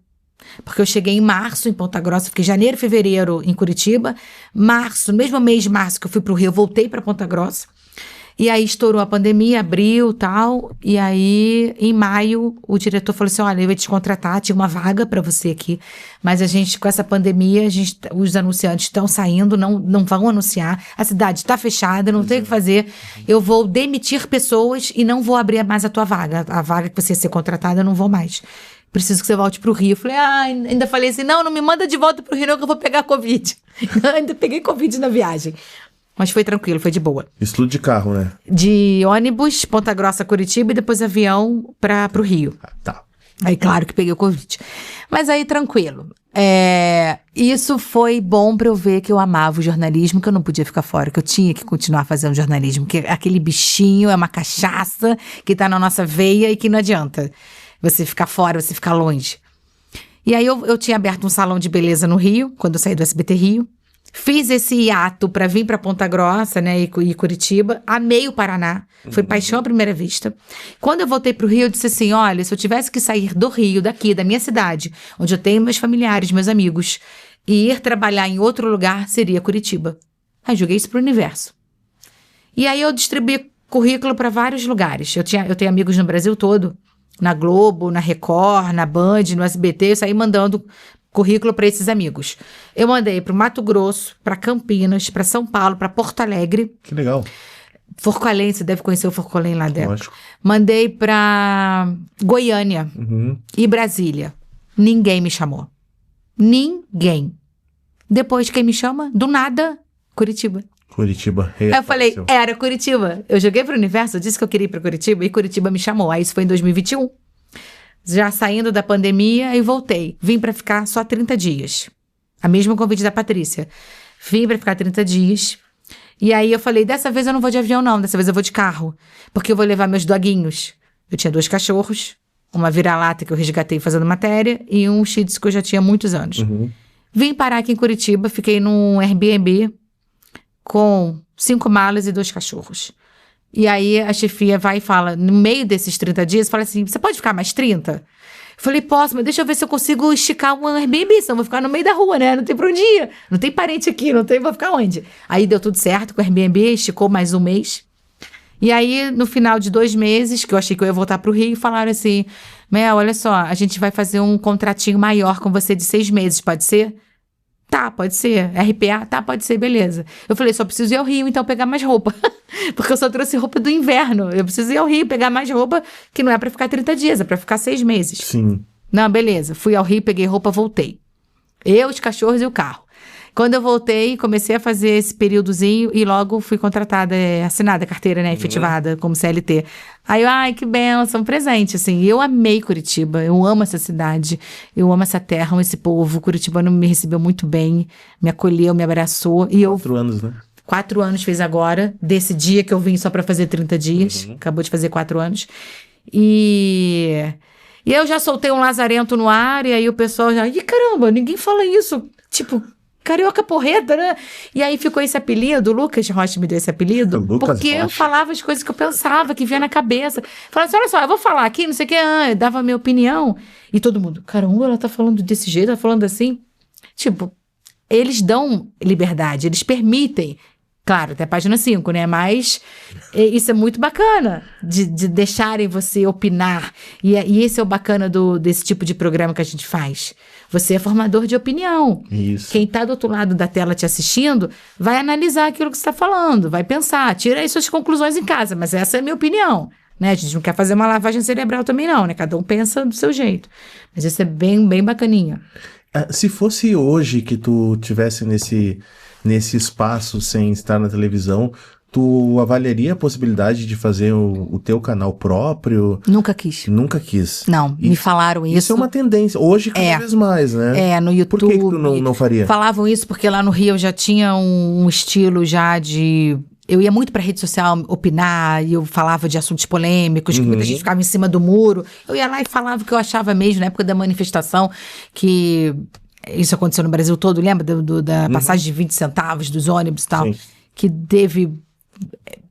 Porque eu cheguei em março em Ponta Grossa, fiquei janeiro, fevereiro em Curitiba. Março, no mesmo mês de março que eu fui pro Rio, eu voltei pra Ponta Grossa. E aí estourou a pandemia, abril e tal. E aí, em maio, o diretor falou assim, olha, eu ia te contratar, tinha uma vaga pra você aqui. Mas a gente, com essa pandemia, os anunciantes estão saindo, não vão anunciar. A cidade está fechada, não tem o que fazer. Eu vou demitir pessoas e não vou abrir mais a tua vaga. A vaga que você ia ser contratada, eu não vou mais. Preciso que você volte pro Rio. Eu falei, ainda falei assim, não me manda de volta pro Rio não que eu vou pegar Covid. Ainda peguei Covid na viagem. Mas foi tranquilo, foi de boa. Isso tudo de carro, né? De ônibus, Ponta Grossa, Curitiba, e depois avião pro Rio. Tá. Aí, claro que peguei o Covid. Mas aí, tranquilo. Isso foi bom pra eu ver que eu amava o jornalismo, que eu não podia ficar fora, que eu tinha que continuar fazendo jornalismo, que aquele bichinho é uma cachaça que tá na nossa veia e que não adianta você ficar fora, você ficar longe. E aí, eu tinha aberto um salão de beleza no Rio, quando eu saí do SBT Rio. Fiz esse hiato pra vir pra Ponta Grossa, né, e Curitiba. Amei o Paraná. Foi paixão à primeira vista. Quando eu voltei pro Rio, eu disse assim, olha, se eu tivesse que sair do Rio, daqui, da minha cidade, onde eu tenho meus familiares, meus amigos, e ir trabalhar em outro lugar, seria Curitiba. Aí joguei isso pro universo. E aí eu distribuí currículo pra vários lugares. Eu tenho amigos no Brasil todo. Na Globo, na Record, na Band, no SBT. Eu saí mandando currículo para esses amigos. Eu mandei para o Mato Grosso, para Campinas, para São Paulo, para Porto Alegre. Que legal. Forcoalém, você deve conhecer o Forcoalém lá dentro. Lógico. Mandei para Goiânia e Brasília. Ninguém me chamou. Ninguém. Depois, quem me chama? Do nada, Curitiba. Curitiba. Aí eu falei, era Curitiba. Eu joguei para o universo, eu disse que eu queria ir para Curitiba e Curitiba me chamou. Aí isso foi em 2021. Já saindo da pandemia e voltei. Vim pra ficar só 30 dias. A mesma convite da Patrícia. Vim pra ficar 30 dias. E aí eu falei, dessa vez eu não vou de avião não, dessa vez eu vou de carro. Porque eu vou levar meus doguinhos. Eu tinha 2 cachorros, uma vira-lata que eu resgatei fazendo matéria e um shih tzu que eu já tinha há muitos anos. Vim parar aqui em Curitiba, fiquei num Airbnb com 5 malas e 2 cachorros. E aí a chefia vai e fala, no meio desses 30 dias, fala assim, você pode ficar mais 30? Eu falei, posso, mas deixa eu ver se eu consigo esticar um Airbnb, senão eu vou ficar no meio da rua, né? Não tem pra onde ir, não tem parente aqui, vou ficar onde? Aí deu tudo certo com o Airbnb, esticou mais um mês. E aí, no final de 2 meses, que eu achei que eu ia voltar pro Rio, falaram assim, Mel, olha só, a gente vai fazer um contratinho maior com você de 6 meses, pode ser? Tá, pode ser. RPA? Tá, pode ser, beleza. Eu falei, só preciso ir ao Rio, então, pegar mais roupa. Porque eu só trouxe roupa do inverno. Eu preciso ir ao Rio, pegar mais roupa, que não é pra ficar 30 dias, é pra ficar 6 meses. Sim. Não, beleza. Fui ao Rio, peguei roupa, voltei. Eu, os cachorros e o carro. Quando eu voltei, comecei a fazer esse períodozinho e logo fui contratada, assinada a carteira, né, efetivada como CLT. Aí eu, ai, que bênção, presente, assim. Eu amei Curitiba, eu amo essa cidade, eu amo essa terra, amo esse povo. Curitibano me recebeu muito bem, me acolheu, me abraçou. E 4 anos, né? 4 anos fez agora, desse dia que eu vim só pra fazer 30 dias. Acabou de fazer 4 anos. E eu já soltei um lazarento no ar, e aí o pessoal já, ih, caramba, ninguém fala isso. Tipo, carioca porreta, né? E aí ficou esse apelido, o Lucas Rocha me deu esse apelido, porque eu falava as coisas que eu pensava, que vinha na cabeça. Falava assim, olha só, eu vou falar aqui, não sei o que, eu dava a minha opinião. E todo mundo, caramba, ela tá falando desse jeito, tá falando assim. Tipo, eles dão liberdade, eles permitem Claro, até a página 5, né? Mas isso é muito bacana, de deixarem você opinar. E esse é o bacana desse tipo de programa que a gente faz. Você é formador de opinião. Isso. Quem está do outro lado da tela te assistindo vai analisar aquilo que você está falando, vai pensar, tira aí suas conclusões em casa, mas essa é a minha opinião. Né? A gente não quer fazer uma lavagem cerebral também não, né? Cada um pensa do seu jeito. Mas isso é bem, bem bacaninha. Se fosse hoje que tu tivesse nesse espaço sem estar na televisão, tu avaliaria a possibilidade de fazer o teu canal próprio? Nunca quis. Nunca quis. Não, me falaram isso. Isso é uma tendência. Hoje, cada vez mais, né? No YouTube. Por que tu não faria? Falavam isso porque lá no Rio eu já tinha um estilo já de... Eu ia muito pra rede social opinar, e eu falava de assuntos polêmicos, que muita gente ficava em cima do muro. Eu ia lá e falava o que eu achava mesmo, na época da manifestação, que isso aconteceu no Brasil todo, lembra da passagem de 20 centavos dos ônibus e tal? Sim. Que teve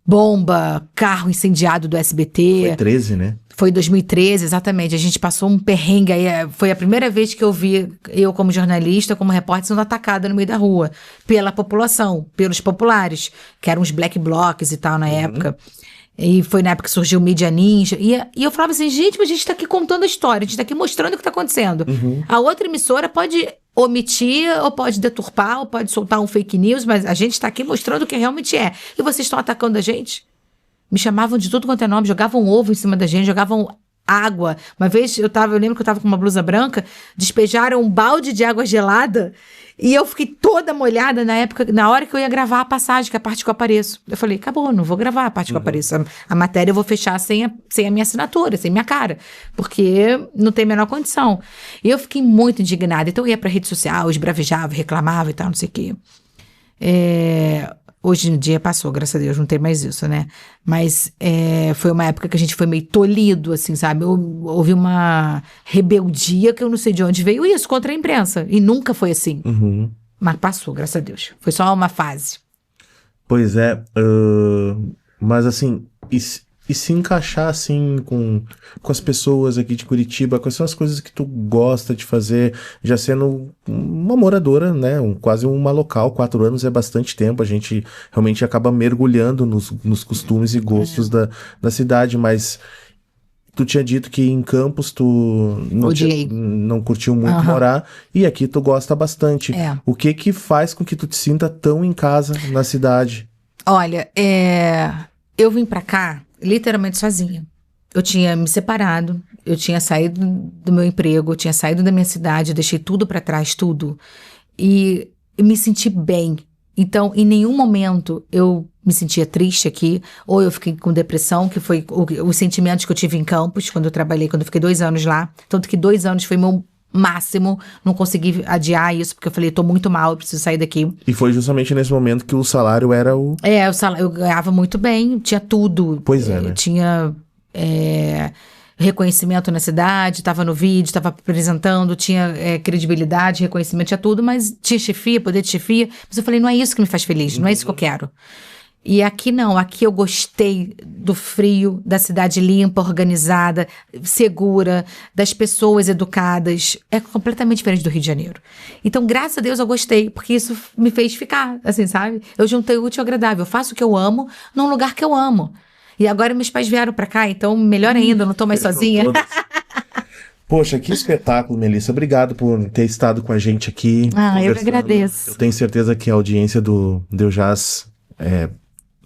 bomba, carro incendiado do SBT. Foi 13, né? Foi 2013, exatamente. A gente passou um perrengue aí. Foi a primeira vez que eu vi, eu como jornalista, como repórter, sendo atacada no meio da rua. Pela população, pelos populares, que eram os black blocs e tal na época. E foi na época que surgiu o Mídia Ninja. E eu falava assim, gente, mas a gente tá aqui contando a história, a gente tá aqui mostrando o que tá acontecendo. A outra emissora pode omitir, ou pode deturpar, ou pode soltar um fake news, mas a gente tá aqui mostrando o que realmente é. E vocês estão atacando a gente? Me chamavam de tudo quanto é nome, jogavam ovo em cima da gente, jogavam água. Uma vez eu lembro que eu tava com uma blusa branca, despejaram um balde de água gelada e eu fiquei toda molhada na hora que eu ia gravar a passagem, que é a parte que eu apareço. Eu falei, acabou, não vou gravar a parte que eu apareço. A matéria eu vou fechar sem a minha assinatura, sem minha cara, porque não tem a menor condição. E eu fiquei muito indignada. Então eu ia pra rede social, esbravejava, reclamava e tal, não sei o quê. Hoje em dia passou, graças a Deus, não tem mais isso, né? Mas foi uma época que a gente foi meio tolhido, assim, sabe? Houve uma rebeldia que eu não sei de onde veio isso, contra a imprensa. E nunca foi assim. Mas passou, graças a Deus. Foi só uma fase. Pois é. Mas assim, e se encaixar assim com as pessoas aqui de Curitiba, quais são as coisas que tu gosta de fazer, já sendo uma moradora, né, quase uma local, 4 anos é bastante tempo, a gente realmente acaba mergulhando nos costumes e gostos da cidade, mas tu tinha dito que em Campos tu não curtiu muito morar, e aqui tu gosta bastante. O que faz com que tu te sinta tão em casa na cidade? Olha, eu vim pra cá literalmente sozinha. Eu tinha me separado, eu tinha saído do meu emprego, eu tinha saído da minha cidade, eu deixei tudo pra trás, tudo. E me senti bem. Então, em nenhum momento eu me sentia triste aqui, ou eu fiquei com depressão, que foi os sentimentos que eu tive em Campos, quando eu trabalhei, quando eu fiquei 2 anos lá. Tanto que 2 anos foi meu máximo, não consegui adiar isso, porque eu falei, tô muito mal, eu preciso sair daqui. E foi justamente nesse momento que o salário era o... eu ganhava muito bem, tinha tudo. Pois é, né? Tinha reconhecimento na cidade, tava no vídeo, tava apresentando, tinha credibilidade, reconhecimento, tinha tudo, mas tinha chefia, poder de chefia, mas eu falei, não é isso que me faz feliz, não é isso que eu quero. E aqui não, aqui eu gostei do frio, da cidade limpa, organizada, segura, das pessoas educadas. É completamente diferente do Rio de Janeiro. Então, graças a Deus eu gostei, porque isso me fez ficar, assim, sabe? Eu juntei o útil ao agradável. Eu faço o que eu amo num lugar que eu amo. E agora meus pais vieram pra cá, então melhor ainda, eu não tô mais sozinha. Poxa, que espetáculo, Melissa. Obrigado por ter estado com a gente aqui. Eu que agradeço. Eu tenho certeza que a audiência do Deu Jazz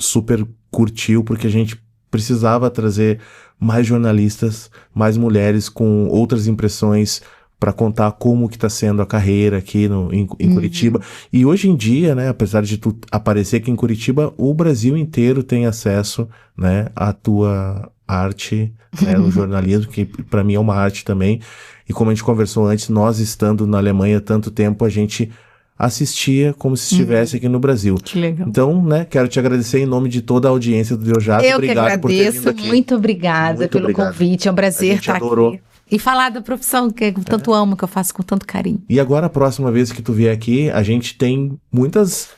super curtiu, porque a gente precisava trazer mais jornalistas, mais mulheres com outras impressões para contar como que tá sendo a carreira aqui em Curitiba. E hoje em dia, né, apesar de tu aparecer aqui em Curitiba, o Brasil inteiro tem acesso, né, à tua arte, né, no jornalismo, que para mim é uma arte também. E como a gente conversou antes, nós estando na Alemanha há tanto tempo, a gente assistia como se estivesse aqui no Brasil. Que legal. Então, né, quero te agradecer em nome de toda a audiência do Deu Jazz. Obrigado por ter vindo aqui. Muito obrigada pelo convite, é um prazer estar aqui. E falar da profissão que eu tanto amo, que eu faço com tanto carinho. E agora, a próxima vez que tu vier aqui, a gente tem muitas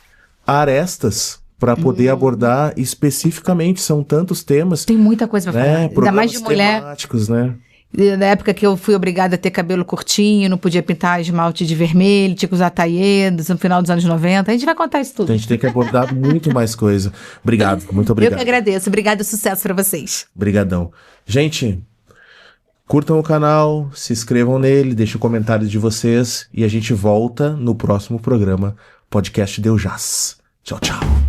arestas para poder abordar especificamente, são tantos temas. Tem muita coisa para falar, ainda mais de mulher. Temáticos, né? Na época que eu fui obrigada a ter cabelo curtinho, não podia pintar esmalte de vermelho, tinha que usar taiedos no final dos anos 90. A gente vai contar isso tudo. A gente tem que abordar muito mais coisa. Obrigado, muito obrigado. Eu que agradeço. Obrigada e sucesso para vocês. Obrigadão. Gente, curtam o canal, se inscrevam nele, deixem o comentário de vocês e a gente volta no próximo programa Podcast Deu Jazz. Tchau, tchau.